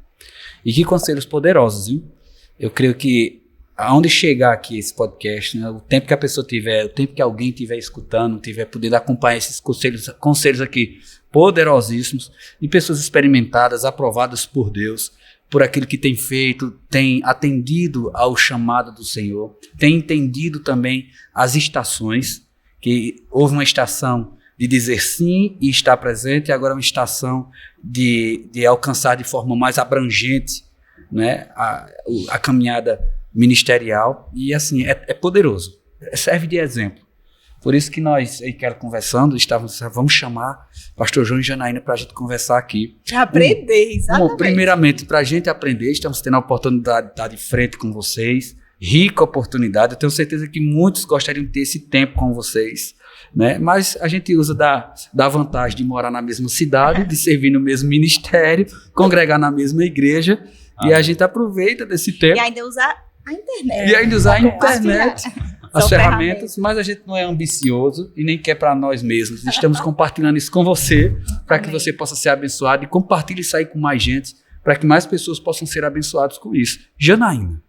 E que conselhos poderosos, viu? Eu creio que aonde chegar aqui esse podcast, né, o tempo que a pessoa tiver, o tempo que alguém estiver escutando, tiver podendo acompanhar esses conselhos aqui poderosíssimos, de pessoas experimentadas, aprovadas por Deus, por aquilo que tem feito, tem atendido ao chamado do Senhor, tem entendido também as estações, que houve uma estação de dizer sim e estar presente, e agora uma estação de alcançar de forma mais abrangente, né, a caminhada ministerial, e assim, é poderoso, serve de exemplo. Por isso que nós, aí quero conversando, vamos chamar pastor João e Janaína para a gente conversar aqui. Para aprender, exatamente. Primeiramente, para a gente aprender, estamos tendo a oportunidade de estar de frente com vocês, rica oportunidade, eu tenho certeza que muitos gostariam de ter esse tempo com vocês, né? Mas a gente usa da vantagem de morar na mesma cidade, de servir no mesmo ministério, congregar na mesma igreja, e a gente aproveita desse tempo. E ainda usar a internet. E ainda usar a internet, as ferramentas, mas a gente não é ambicioso e nem quer para nós mesmos. Estamos compartilhando isso com você, para que você possa ser abençoado e compartilhe isso aí com mais gente, para que mais pessoas possam ser abençoadas com isso. Janaína,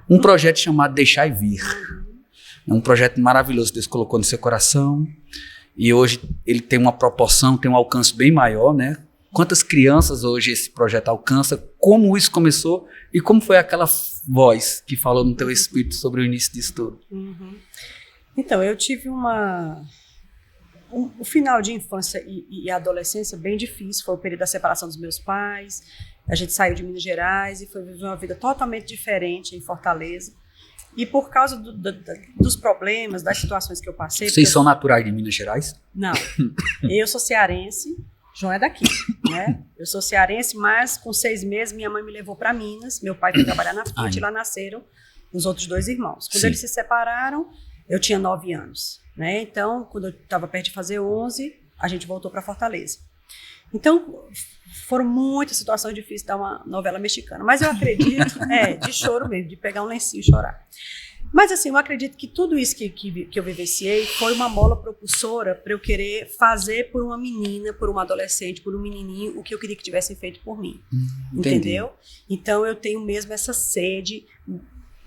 um projeto chamado Deixar e Vir. É um projeto maravilhoso que Deus colocou no seu coração e hoje ele tem uma proporção, tem um alcance bem maior, né? Quantas crianças hoje esse projeto alcança, como isso começou e como foi aquela voz que falou no teu espírito sobre o início disso tudo? Então, eu tive o final de infância e adolescência bem difícil, foi o período da separação dos meus pais, a gente saiu de Minas Gerais e foi viver uma vida totalmente diferente em Fortaleza. E por causa dos problemas, das situações que eu passei... Vocês são naturais de Minas Gerais? Não, eu sou cearense, João é daqui, né? Eu sou cearense, mas com 6 meses minha mãe me levou para Minas, meu pai foi trabalhar na Fiat e lá nasceram os outros 2 irmãos. Quando eles se separaram, eu tinha 9 anos, né? Então, quando eu estava perto de fazer 11, a gente voltou para Fortaleza. Então, foram muitas situações difíceis da uma novela mexicana, mas eu acredito, de choro mesmo, de pegar um lencinho e chorar. Mas assim, eu acredito que tudo isso que eu vivenciei foi uma mola propulsora para eu querer fazer por uma menina, por uma adolescente, por um menininho, o que eu queria que tivessem feito por mim. Entendeu? Então eu tenho mesmo essa sede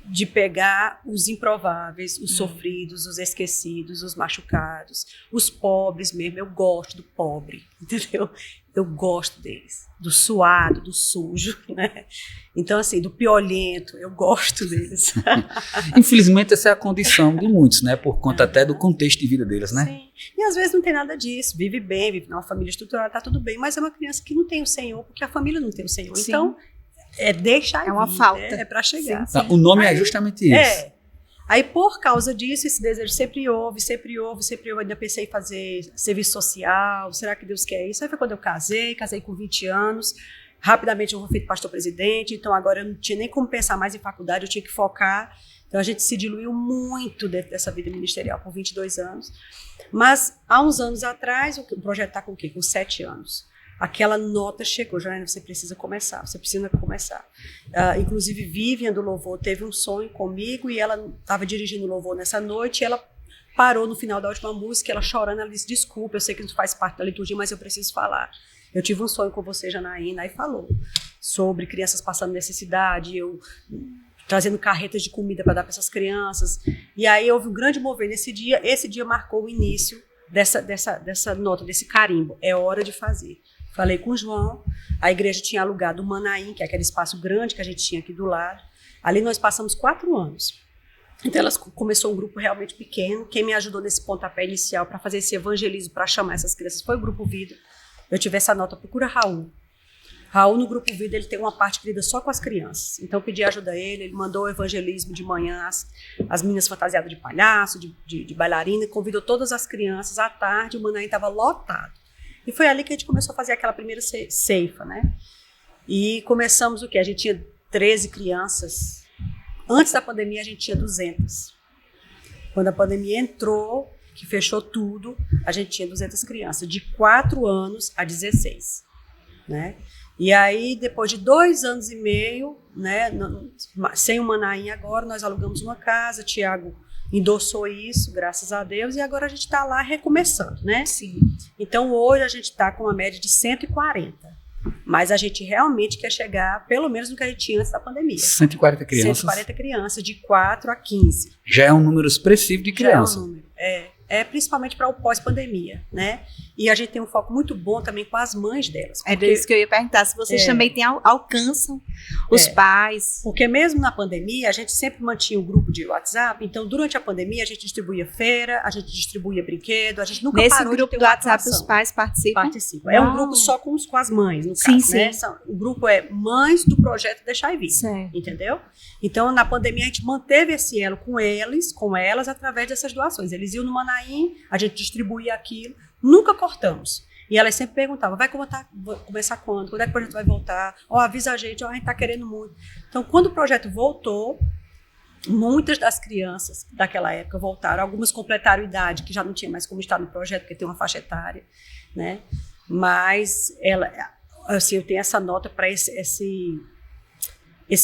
de pegar os improváveis, os sofridos, os esquecidos, os machucados, os pobres mesmo. Eu gosto do pobre, entendeu? Eu gosto deles, do suado, do sujo, né? Então, assim, do piolento, eu gosto deles. Infelizmente, essa é a condição de muitos, né? Por conta até do contexto de vida deles, né? Sim. E às vezes não tem nada disso, vive bem, vive numa família estruturada, tá tudo bem, mas é uma criança que não tem o Senhor, porque a família não tem o Senhor. Sim. Então, deixar é uma vir, falta. É para chegar. Sim, sim. O nome é justamente esse. Aí, por causa disso, esse desejo sempre houve. Eu ainda pensei em fazer serviço social. Será que Deus quer isso? Aí foi quando eu casei com 20 anos. Rapidamente eu fui feito pastor-presidente. Então, agora eu não tinha nem como pensar mais em faculdade, eu tinha que focar. Então, a gente se diluiu muito dentro dessa vida ministerial por 22 anos. Mas, há uns anos atrás, o projeto está com o quê? Com 7 anos. Aquela nota chegou, Janaína, você precisa começar. Inclusive, Vivian do Louvor teve um sonho comigo e ela estava dirigindo o Louvor nessa noite e ela parou no final da última música, ela chorando, ela disse, desculpa, eu sei que não faz parte da liturgia, mas eu preciso falar. Eu tive um sonho com você, Janaína, aí falou sobre crianças passando necessidade, eu trazendo carretas de comida para dar para essas crianças. E aí houve um grande mover nesse dia. Esse dia marcou o início dessa nota, desse carimbo. É hora de fazer. Falei com o João, a igreja tinha alugado o Manaim, que é aquele espaço grande que a gente tinha aqui do lado. Ali nós passamos 4 anos. Então começou um grupo realmente pequeno. Quem me ajudou nesse pontapé inicial para fazer esse evangelismo, para chamar essas crianças, foi o Grupo Vida. Eu tive essa nota, procura Raul. Raul, no Grupo Vida, ele tem uma parte que lida só com as crianças. Então eu pedi ajuda a ele, ele mandou o evangelismo de manhã, as meninas fantasiadas de palhaço, de bailarina, convidou todas as crianças. À tarde, o Manaim estava lotado. E foi ali que a gente começou a fazer aquela primeira ceifa, né? E começamos o quê? A gente tinha 13 crianças. Antes da pandemia, a gente tinha 200. Quando a pandemia entrou, que fechou tudo, a gente tinha 200 crianças, de 4 anos a 16, né? E aí, depois de 2 anos e meio, né, sem o Manaim agora, nós alugamos uma casa, Tiago endossou isso, graças a Deus, e agora a gente está lá recomeçando, né? Sim. Então, hoje a gente está com uma média de 140, mas a gente realmente quer chegar, pelo menos no que a gente tinha antes da pandemia. 140 crianças. 140 crianças, de 4 a 15. Já é um número expressivo de crianças. Já é um número, principalmente para o pós-pandemia, né? E a gente tem um foco muito bom também com as mães delas. Era isso que eu ia perguntar, se vocês também alcançam os pais. Porque mesmo na pandemia, a gente sempre mantinha um grupo de WhatsApp, então durante a pandemia a gente distribuía feira, a gente distribuía brinquedo, a gente nunca parou de ter uma Nesse grupo do WhatsApp os pais participam? Participam. É um grupo só com as mães, no caso, né? O grupo é mães do projeto Deixar e Vir, entendeu? Então, na pandemia, a gente manteve esse elo com elas, através dessas doações. Eles iam no Manaim, a gente distribuía aquilo, nunca cortamos. E elas sempre perguntavam, vai começar quando? Quando é que o projeto vai voltar? Avisa a gente está querendo muito. Então, quando o projeto voltou, muitas das crianças daquela época voltaram. Algumas completaram idade, que já não tinha mais como estar no projeto, porque tem uma faixa etária, né? Mas eu tenho essa nota para esse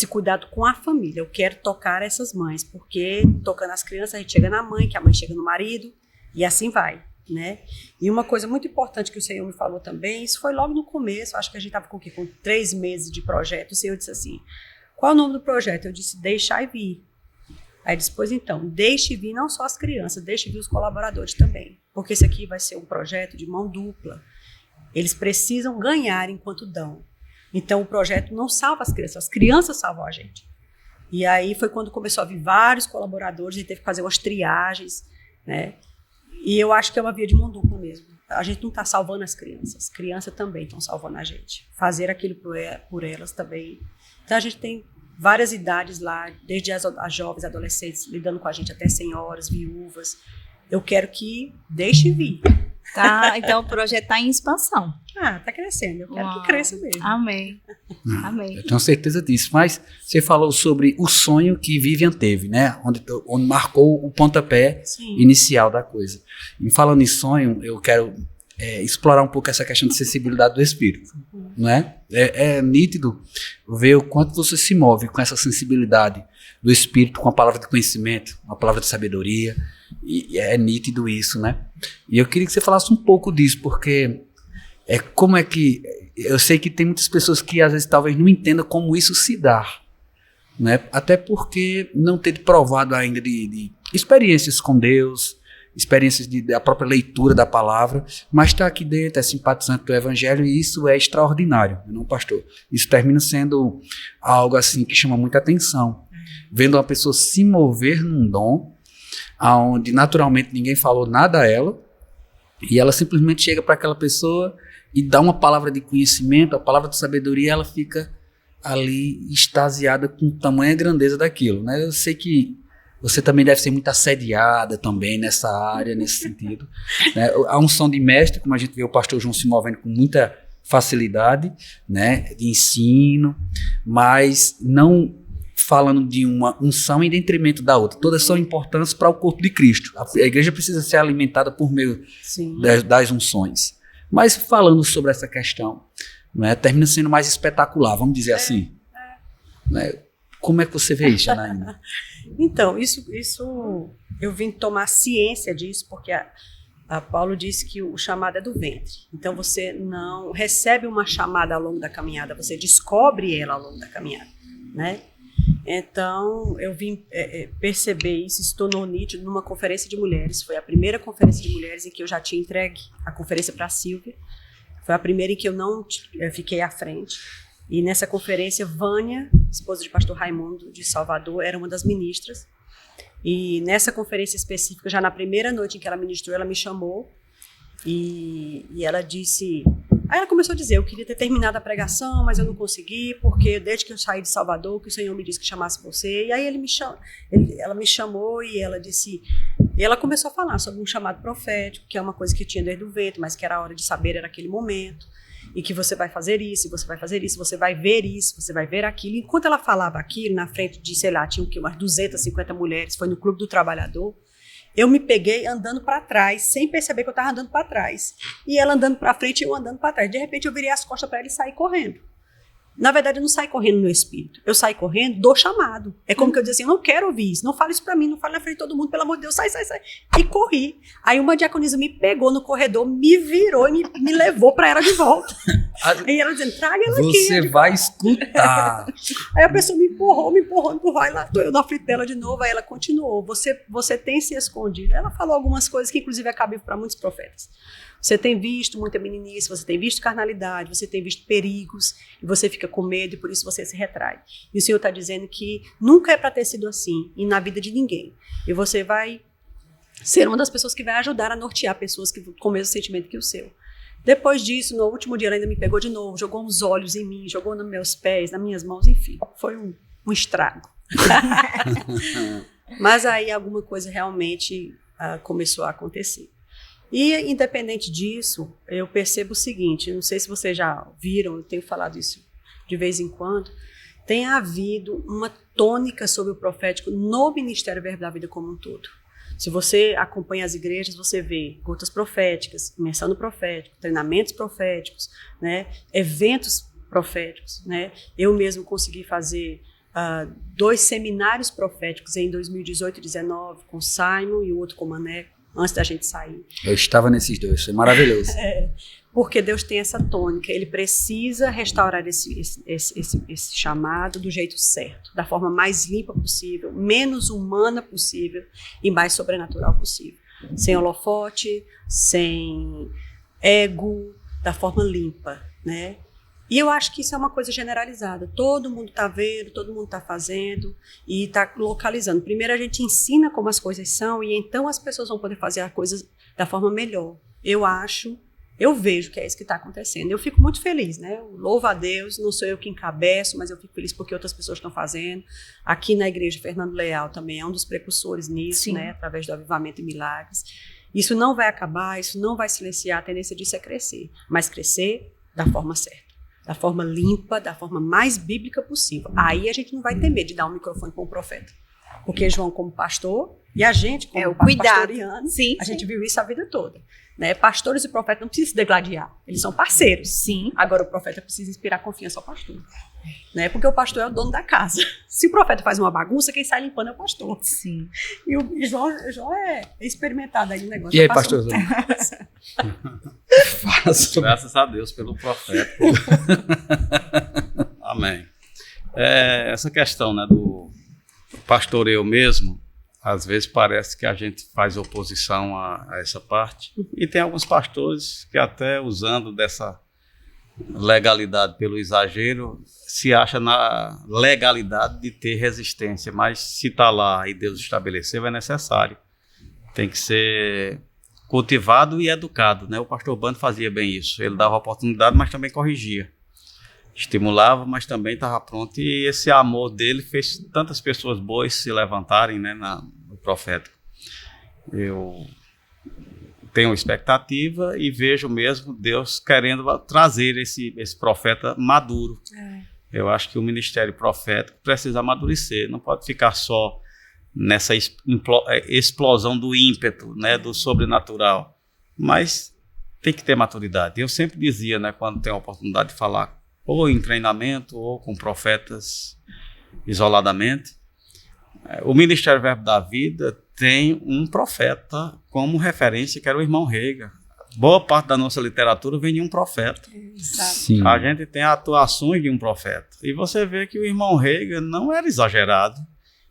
cuidado com a família. Eu quero tocar essas mães, porque tocando as crianças, a gente chega na mãe, que a mãe chega no marido, e assim vai, né? E uma coisa muito importante que o Senhor me falou também, isso foi logo no começo, acho que a gente estava com 3 meses de projeto, o Senhor disse assim, qual é o nome do projeto? Eu disse, Deixar e Vir. Aí depois, então, deixe vir não só as crianças, deixe vir os colaboradores também, porque esse aqui vai ser um projeto de mão dupla. Eles precisam ganhar enquanto dão. Então, o projeto não salva as crianças salvam a gente. E aí foi quando começou a vir vários colaboradores, a gente teve que fazer umas triagens, né? E eu acho que é uma via de mão dupla mesmo. A gente não está salvando as crianças também estão salvando a gente. Fazer aquilo por elas também. Então, a gente tem várias idades lá, desde as jovens, adolescentes, lidando com a gente, até senhoras, viúvas. Eu quero que deixe vir. Tá, então o projeto está em expansão. Tá crescendo, eu quero que cresça mesmo. Amém. Amém. Eu tenho certeza disso, mas você falou sobre o sonho que Vivian teve, né? Onde marcou o pontapé inicial da coisa. E falando em sonho, eu quero explorar um pouco essa questão de sensibilidade do espírito, não é? É nítido ver o quanto você se move com essa sensibilidade do espírito, com a palavra de conhecimento, uma palavra de sabedoria, e é nítido isso, né? E eu queria que você falasse um pouco disso, porque como é que... Eu sei que tem muitas pessoas que às vezes talvez não entendam como isso se dá, né? Até porque não ter provado ainda de experiências com Deus, experiências da própria leitura da palavra, mas está aqui dentro, é simpatizante do evangelho, e isso é extraordinário, não, pastor? Isso termina sendo algo assim que chama muita atenção, vendo uma pessoa se mover num dom, onde naturalmente ninguém falou nada a ela, e ela simplesmente chega para aquela pessoa e dá uma palavra de conhecimento, a palavra de sabedoria, ela fica ali extasiada com tamanha grandeza daquilo, né? Eu sei que você também deve ser muito assediada também nessa área, nesse sentido, né? A unção de mestre, como a gente vê o pastor João se movendo com muita facilidade, né, de ensino, mas não falando de uma unção em detrimento da outra. Todas são importantes para o corpo de Cristo. A igreja precisa ser alimentada por meio das unções. Mas falando sobre essa questão, né, termina sendo mais espetacular, vamos dizer assim. Né? Como é que você vê isso, Janaína? Então, isso eu vim tomar ciência disso, porque a Paulo disse que o chamado é do ventre. Então, você não recebe uma chamada ao longo da caminhada, você descobre ela ao longo da caminhada, né? Então, eu vim perceber isso, se tornou nítido numa conferência de mulheres. Foi a primeira conferência de mulheres em que eu já tinha entregue a conferência para a Sílvia. Foi a primeira em que eu não fiquei à frente. E nessa conferência, Vânia, esposa de pastor Raimundo, de Salvador, era uma das ministras. E nessa conferência específica, já na primeira noite em que ela ministrou, ela me chamou e ela disse... Aí ela começou a dizer, eu queria ter terminado a pregação, mas eu não consegui, porque desde que eu saí de Salvador, que o Senhor me disse que chamasse você. E aí ela me chamou e ela disse... E ela começou a falar sobre um chamado profético, que é uma coisa que tinha desde o ventre, mas que era a hora de saber, era aquele momento. E que você vai fazer isso, você vai fazer isso, você vai ver isso, você vai ver aquilo. Enquanto ela falava aquilo, na frente de, sei lá, tinha umas 250 mulheres, foi no Clube do Trabalhador, eu me peguei andando para trás, sem perceber que eu estava andando para trás. E ela andando para frente e eu andando para trás. De repente eu virei as costas para ela e saí correndo. Na verdade, eu não saí correndo no meu espírito. Eu saí correndo do chamado. É como que eu dizia assim, eu não quero ouvir isso. Não fala isso pra mim, não fala na frente de todo mundo, pelo amor de Deus, sai. E corri. Aí uma diaconisa me pegou no corredor, me virou e me levou pra ela de volta. Aí ela dizendo, traga ela aqui. Você vai escutar. Aí a pessoa me empurrou. Aí lá tô eu na frente dela de novo. Aí ela continuou. Você tem se escondido. Ela falou algumas coisas que inclusive é cabível para muitos profetas. Você tem visto muita meninice, você tem visto carnalidade, você tem visto perigos, e você fica com medo e por isso você se retrai. E o Senhor está dizendo que nunca é para ter sido assim, e na vida de ninguém. E você vai ser uma das pessoas que vai ajudar a nortear pessoas com o mesmo sentimento que o seu. Depois disso, no último dia, ela ainda me pegou de novo, jogou uns olhos em mim, jogou nos meus pés, nas minhas mãos, enfim, foi um estrago. Mas aí alguma coisa realmente começou a acontecer. E, independente disso, eu percebo o seguinte, não sei se vocês já viram, eu tenho falado isso de vez em quando, tem havido uma tônica sobre o profético no Ministério Verbo da Vida como um todo. Se você acompanha as igrejas, você vê gotas proféticas, imersão no profético, treinamentos proféticos, né, eventos proféticos. Né? Eu mesmo consegui fazer 2 seminários proféticos em 2018 e 2019, com Simon e o outro com Maneco, antes da gente sair. Eu estava nesses 2, foi maravilhoso. Porque Deus tem essa tônica, Ele precisa restaurar esse chamado do jeito certo, da forma mais limpa possível, menos humana possível e mais sobrenatural possível. Sem holofote, sem ego, da forma limpa, né? E eu acho que isso é uma coisa generalizada. Todo mundo está vendo, todo mundo está fazendo e está localizando. Primeiro a gente ensina como as coisas são e então as pessoas vão poder fazer as coisas da forma melhor. Eu vejo que é isso que está acontecendo. Eu fico muito feliz, né? Louvo a Deus, não sou eu que encabeço, mas eu fico feliz porque outras pessoas estão fazendo. Aqui na igreja, Fernando Leal também é um dos precursores nisso, né? Através do Avivamento e Milagres. Isso não vai acabar, isso não vai silenciar, a tendência disso é crescer. Mas crescer da forma certa. Da forma limpa, da forma mais bíblica possível. Aí a gente não vai ter medo de dar um microfone para um profeta. Porque João, como pastor, e a gente, como o cuidado. pastoriano, Sim, a gente viu isso a vida toda. Né? Pastores e profetas não precisam se degladiar, eles são parceiros. Sim. Agora, o profeta precisa inspirar confiança ao pastor. Né? Porque o pastor é o dono da casa. Se o profeta faz uma bagunça, quem sai limpando é o pastor. Sim. E o João é experimentado aí no negócio. E aí, pastor? Graças a Deus pelo profeta. Amém. Essa questão, né, do pastoreio mesmo, às vezes parece que a gente faz oposição a essa parte. E tem alguns pastores que até usando dessa legalidade pelo exagero, se acha na legalidade de ter resistência. Mas se está lá e Deus estabeleceu, é necessário. Tem que ser cultivado e educado, né? O pastor Bando fazia bem isso. Ele dava oportunidade, mas também corrigia. Estimulava, mas também estava pronto. E esse amor dele fez tantas pessoas boas se levantarem, né, no profético. Eu tenho expectativa e vejo mesmo Deus querendo trazer esse profeta maduro. Eu acho que o ministério profético precisa amadurecer. Não pode ficar só nessa explosão do ímpeto, né, do sobrenatural. Mas tem que ter maturidade. Eu sempre dizia, né, quando tenho a oportunidade de falar ou em treinamento, ou com profetas isoladamente. O Ministério Verbo da Vida tem um profeta como referência, que era o irmão Reiga. Boa parte da nossa literatura vem de um profeta. Sim. A gente tem atuações de um profeta. E você vê que o irmão Reiga não era exagerado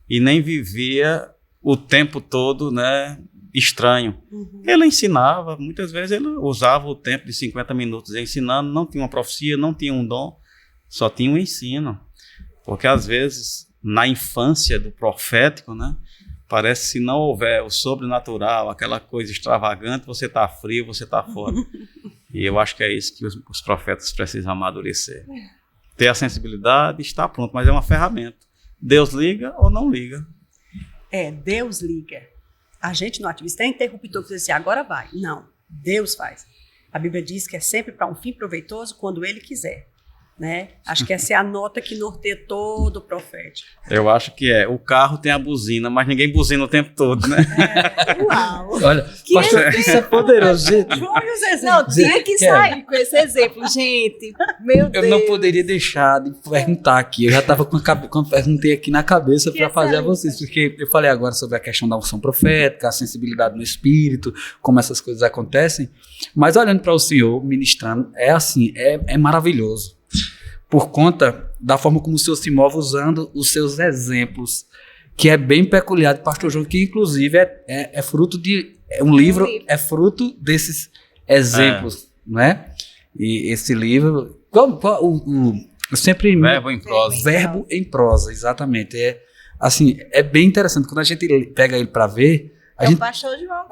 e nem vivia o tempo todo, né, estranho. Ele ensinava, muitas vezes ele usava o tempo de 50 minutos ensinando, não tinha uma profecia, não tinha um dom, só tinha um ensino. Porque às vezes, na infância do profético, né, parece que se não houver o sobrenatural, aquela coisa extravagante, você está frio, você está fora. E eu acho que é isso que os profetas precisam amadurecer. Ter a sensibilidade, está pronto, mas é uma ferramenta. Deus liga ou não liga? Deus liga. A gente no ativista é interruptor que diz assim, agora vai. Não, Deus faz. A Bíblia diz que é sempre para um fim proveitoso quando Ele quiser. Né? Acho que essa é a nota que norteia todo o profético. Eu acho que o carro tem a buzina, mas ninguém buzina o tempo todo, né? Uau! Olha, pastor, isso é poderoso, gente. João e os exemplos. Não, tinha que sair com esse exemplo, gente. Meu Deus. Eu não poderia deixar de perguntar aqui. Eu já estava com a perguntei aqui na cabeça para fazer a vocês, porque eu falei agora sobre a questão da unção profética, a sensibilidade no espírito, como essas coisas acontecem. Mas olhando para o senhor ministrando, é assim, é maravilhoso. Por conta da forma como o senhor se move usando os seus exemplos, que é bem peculiar do pastor João, que inclusive é fruto de um livro, é fruto desses exemplos, não é? E esse livro, eu sempre Verbo em prosa. Verbo em prosa, exatamente. Assim, é bem interessante quando a gente pega ele para ver. O pastor João.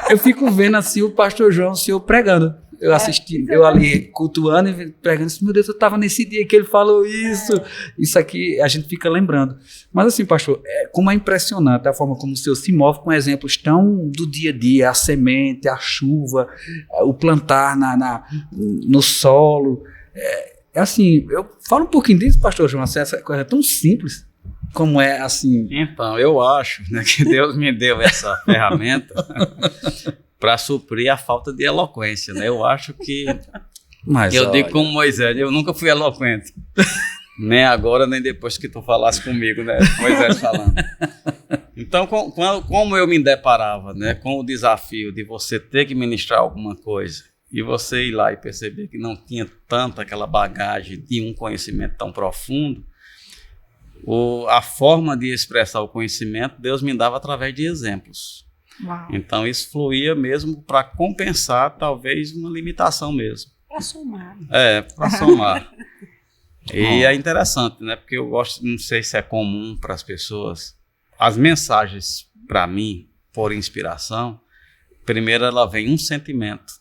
Eu fico vendo assim o pastor João, o senhor pregando. Eu assisti, eu ali cultuando e pregando assim, meu Deus, eu estava nesse dia que ele falou isso. Isso aqui a gente fica lembrando. Mas assim, pastor, como é impressionante a forma como o senhor se move com exemplos tão do dia a dia, a semente, a chuva, o plantar no solo. Assim, eu falo um pouquinho disso, pastor João, essa coisa tão simples. Como é assim? Então, eu acho, né, que Deus me deu essa ferramenta para suprir a falta de eloquência, né? Eu acho que digo como Moisés, eu nunca fui eloquente, nem agora nem depois que tu falasse comigo, né? Moisés falando. Então, como eu me deparava, né, com o desafio de você ter que ministrar alguma coisa e você ir lá e perceber que não tinha tanta aquela bagagem de um conhecimento tão profundo, a forma de expressar o conhecimento, Deus me dava através de exemplos. Uau. Então, isso fluía mesmo para compensar, talvez, uma limitação mesmo. Para somar. Para somar. E é interessante, né? Porque eu gosto, não sei se é comum para as pessoas, as mensagens, para mim, por inspiração, primeiro ela vem um sentimento.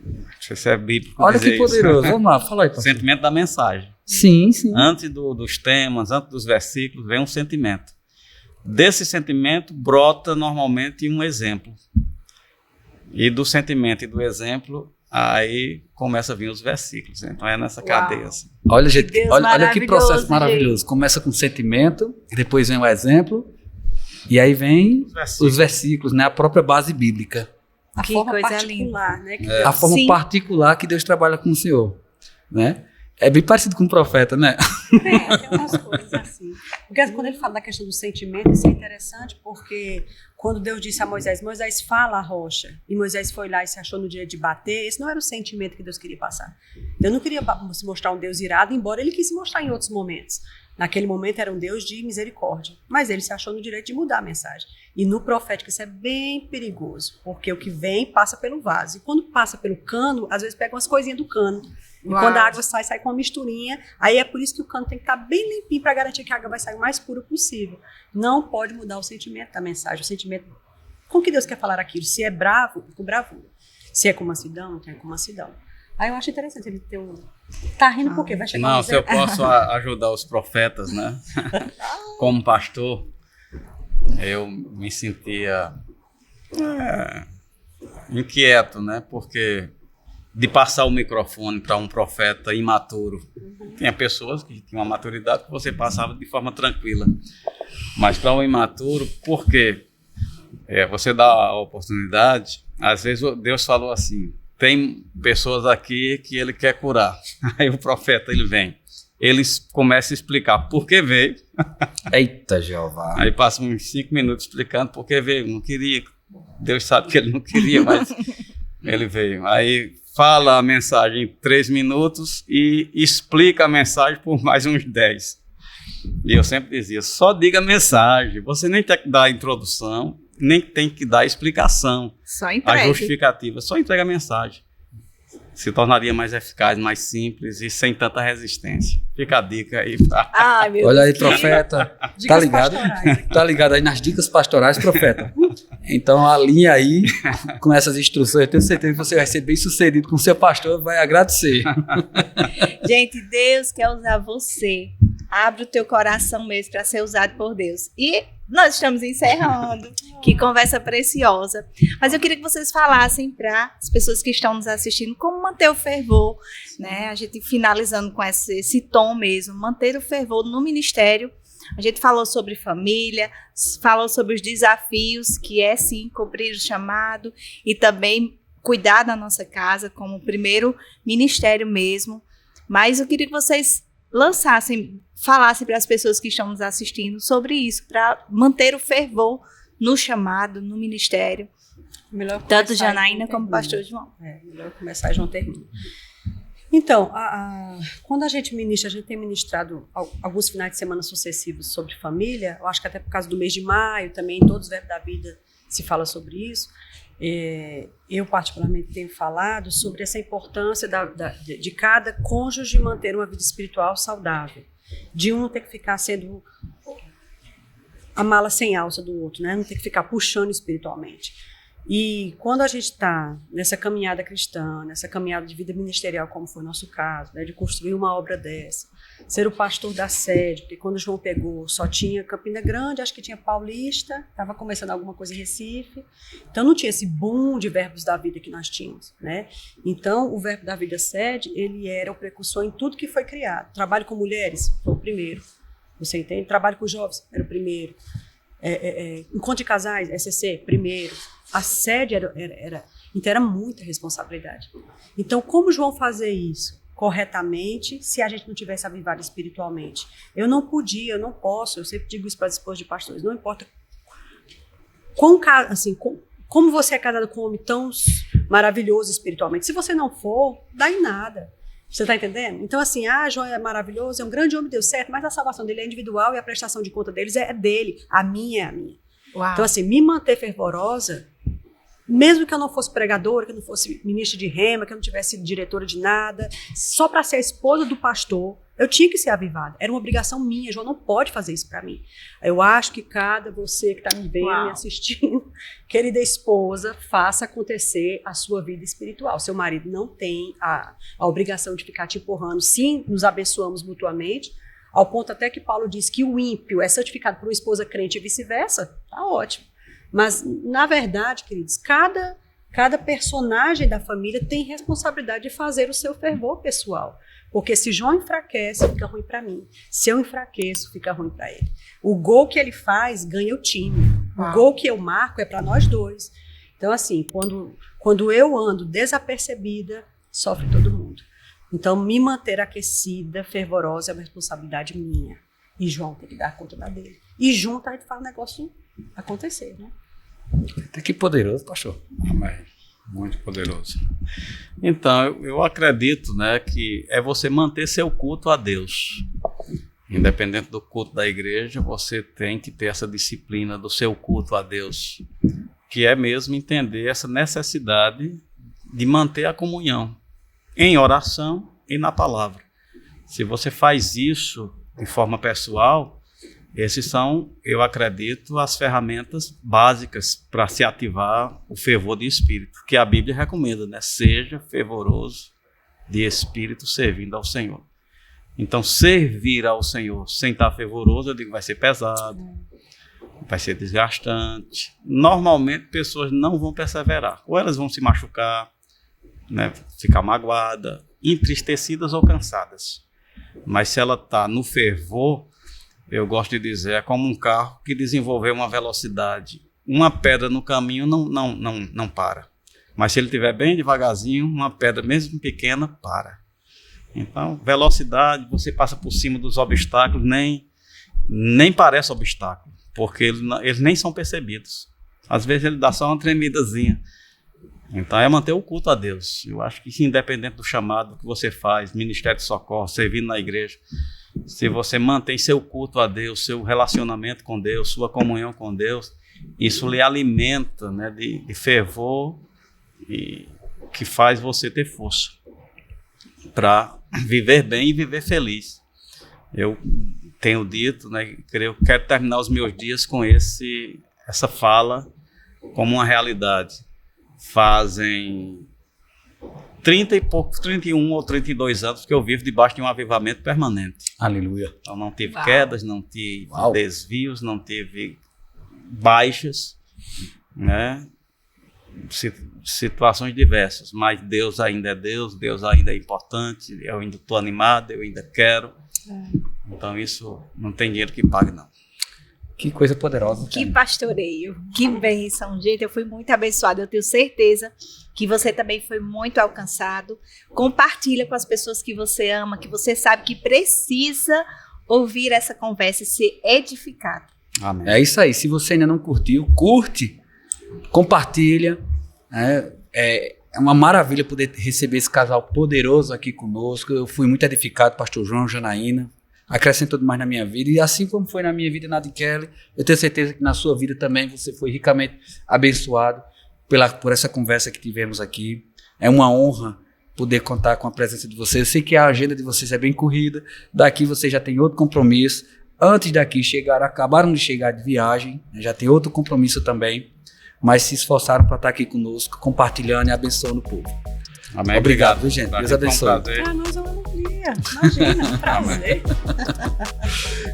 Não sei se é bíblico. Olha que poderoso. Vamos lá, fala aí, pastor. Sentimento da mensagem. Sim, sim. Antes dos temas, antes dos versículos, vem um sentimento. Desse sentimento brota normalmente um exemplo. E do sentimento e do exemplo aí começa a vir os versículos. Então é nessa cadeia. Assim. Olha, gente, Deus olha que processo maravilhoso, maravilhoso. Começa com sentimento, depois vem o exemplo, e aí vem os versículos, né? A própria base bíblica. A Que forma coisa particular, né? Que A forma Sim. particular que Deus trabalha com o Senhor, né? É bem parecido com o profeta, né? tem umas coisas assim. Porque quando ele fala da questão do sentimento, isso é interessante, porque quando Deus disse a Moisés, Moisés fala a rocha, e Moisés foi lá e se achou no direito de bater, esse não era o sentimento que Deus queria passar. Deus não queria se mostrar um Deus irado, embora ele quis se mostrar em outros momentos. Naquele momento era um Deus de misericórdia, mas ele se achou no direito de mudar a mensagem. E no profético isso é bem perigoso, porque o que vem passa pelo vaso. E quando passa pelo cano, às vezes pega umas coisinhas do cano. E quando a água sai com uma misturinha. Aí é por isso que o cano tem que estar bem limpinho para garantir que a água vai sair o mais pura possível. Não pode mudar o sentimento da mensagem. O sentimento com que Deus quer falar aquilo. Se é bravo, com bravura. Se é com mansidão, então é com mansidão. Aí eu acho interessante ele ter um... Tá rindo por quê? Vai chegar Não, um se eu posso ajudar os profetas, né? Como pastor, eu me sentia inquieto, né? Porque de passar o microfone para um profeta imaturo. Tinha pessoas que tinham uma maturidade que você passava de forma tranquila. Mas para um imaturo, por quê? Você dá a oportunidade, às vezes Deus falou assim, tem pessoas aqui que ele quer curar. Aí o profeta, ele vem. Eles começam a explicar por que veio. Eita, Jeová. Aí passa uns 5 minutos explicando por que veio. Não queria. Deus sabe que ele não queria, mas ele veio. Aí fala a mensagem em 3 minutos e explica a mensagem por mais uns 10. E eu sempre dizia, só diga a mensagem. Você nem tem que dar a introdução, nem tem que dar a explicação. Só A entregue. justificativa. Só entrega a mensagem. Se tornaria mais eficaz, mais simples e sem tanta resistência. Fica a dica aí. Ai, meu Olha aí, Deus. profeta. Tá Dicas ligado? pastorais. Tá ligado aí nas dicas pastorais, profeta. Então, alinha aí com essas instruções. Eu tenho certeza que você vai ser bem sucedido com o seu pastor, vai agradecer. Gente, Deus quer usar você. Abre o teu coração mesmo para ser usado por Deus. E nós estamos encerrando. Que conversa preciosa. Mas eu queria que vocês falassem para as pessoas que estão nos assistindo como manter o fervor, né? A gente finalizando com esse tom mesmo, manter o fervor no ministério. A gente falou sobre família, falou sobre os desafios, que é sim cumprir o chamado e também cuidar da nossa casa como primeiro ministério mesmo. Mas eu queria que vocês falassem para as pessoas que estão nos assistindo sobre isso, para manter o fervor no chamado, no ministério, Melhor tanto começar Janaína e como termina. pastor João. Melhor começar e João termina. Então, quando a gente ministra, a gente tem ministrado alguns finais de semana sucessivos sobre família, eu acho que até por causa do mês de maio, também em todos os verbos da vida se fala sobre isso. Eu particularmente tenho falado sobre essa importância de cada cônjuge manter uma vida espiritual saudável, de um não ter que ficar sendo a mala sem alça do outro, né? Não ter que ficar puxando espiritualmente. E quando a gente está nessa caminhada cristã, nessa caminhada de vida ministerial, como foi o nosso caso, né, de construir uma obra dessa, ser o pastor da sede, porque quando o João pegou só tinha Campina Grande, acho que tinha Paulista, estava começando alguma coisa em Recife, então não tinha esse boom de verbos da vida que nós tínhamos, né? Então o verbo da vida sede, ele era o precursor em tudo que foi criado. Trabalho com mulheres foi o primeiro, você entende? Trabalho com jovens era o primeiro, encontro de casais, SCC, primeiro. A sede era muita responsabilidade. Então, como João fazer isso corretamente se a gente não tivesse avivado espiritualmente? Eu não posso, eu sempre digo isso para as esposas de pastores, não importa como você é casado com um homem tão maravilhoso espiritualmente, se você não for, dá em nada. Você está entendendo? Então, assim, João é maravilhoso, é um grande homem, deu certo, mas a salvação dele é individual e a prestação de conta deles é dele, a minha é a minha. Uau. Então, assim, me manter fervorosa, mesmo que eu não fosse pregadora, que eu não fosse ministra de rema, que eu não tivesse sido diretora de nada, só para ser a esposa do pastor, eu tinha que ser avivada. Era uma obrigação minha, João não pode fazer isso para mim. Eu acho que você que está me vendo, me assistindo, querida esposa, faça acontecer a sua vida espiritual. Seu marido não tem a obrigação de ficar te empurrando. Sim, nos abençoamos mutuamente, ao ponto até que Paulo diz que o ímpio é santificado por uma esposa crente e vice-versa. Tá ótimo. Mas, na verdade, queridos, cada Cada personagem da família tem responsabilidade de fazer o seu fervor pessoal. Porque se João enfraquece, fica ruim para mim. Se eu enfraqueço, fica ruim para ele. O gol que ele faz, ganha o time. O gol que eu marco é para nós dois. Então, assim, quando eu ando desapercebida, sofre todo mundo. Então, me manter aquecida, fervorosa, é uma responsabilidade minha. E João tem que dar conta da dele. E junto a gente faz o negócio acontecer, né? Que poderoso, pastor. Amém. Muito poderoso. Então, eu acredito, né, que é você manter seu culto a Deus. Independente do culto da igreja, você tem que ter essa disciplina do seu culto a Deus, que é mesmo entender essa necessidade de manter a comunhão em oração e na palavra. Se você faz isso de forma pessoal, esses são, eu acredito, as ferramentas básicas para se ativar o fervor de espírito, que a Bíblia recomenda, né? Seja fervoroso de espírito servindo ao Senhor. Então, servir ao Senhor sem estar fervoroso, eu digo, vai ser pesado, vai ser desgastante. Normalmente, pessoas não vão perseverar. Ou elas vão se machucar, né? Ficar magoadas, entristecidas ou cansadas. Mas se ela está no fervor, eu gosto de dizer, é como um carro que desenvolveu uma velocidade. Uma pedra no caminho não para. Mas se ele estiver bem devagarzinho, uma pedra mesmo pequena, para. Então, velocidade, você passa por cima dos obstáculos, nem parece obstáculo, porque eles nem são percebidos. Às vezes ele dá só uma tremidazinha. Então é manter o culto a Deus. Eu acho que independente do chamado que você faz, ministério de socorro, servindo na igreja, se você mantém seu culto a Deus, seu relacionamento com Deus, sua comunhão com Deus, isso lhe alimenta, né, de fervor e que faz você ter força para viver bem e viver feliz. Eu tenho dito, né, eu quero terminar os meus dias com essa fala como uma realidade. Fazem 31 ou 32 anos que eu vivo debaixo de um avivamento permanente. Aleluia. Então não tive quedas, não tive desvios, não tive baixas, né? Situações diversas, mas Deus ainda é Deus, Deus ainda é importante, eu ainda estou animado, eu ainda quero. Então isso não tem dinheiro que pague, não. Que coisa poderosa. Que pastoreio, que bênção, gente, eu fui muito abençoada, eu tenho certeza que você também foi muito alcançado. Compartilha com as pessoas que você ama, que você sabe que precisa ouvir essa conversa e ser edificado. Amém. É isso aí, se você ainda não curtiu, curte, compartilha, é uma maravilha poder receber esse casal poderoso aqui conosco. Eu fui muito edificado, pastor João, Janaína, acrescentou demais na minha vida, e assim como foi na minha vida e na de Kelly, eu tenho certeza que na sua vida também você foi ricamente abençoado por essa conversa que tivemos aqui. É uma honra poder contar com a presença de vocês. Eu sei que a agenda de vocês é bem corrida, daqui vocês já têm outro compromisso, antes daqui acabaram de chegar de viagem, já tem outro compromisso também, mas se esforçaram para estar aqui conosco, compartilhando e abençoando o povo. Amém. Obrigado, viu, gente? Deus abençoe. Para nós é uma alegria. Imagina, um prazer.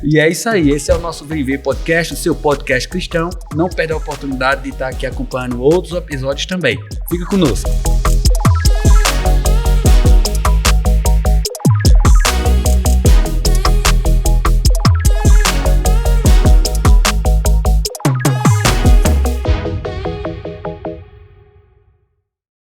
E é isso aí, esse é o nosso Vem Ver Podcast, o seu podcast cristão. Não perde a oportunidade de estar aqui acompanhando outros episódios também. Fica conosco.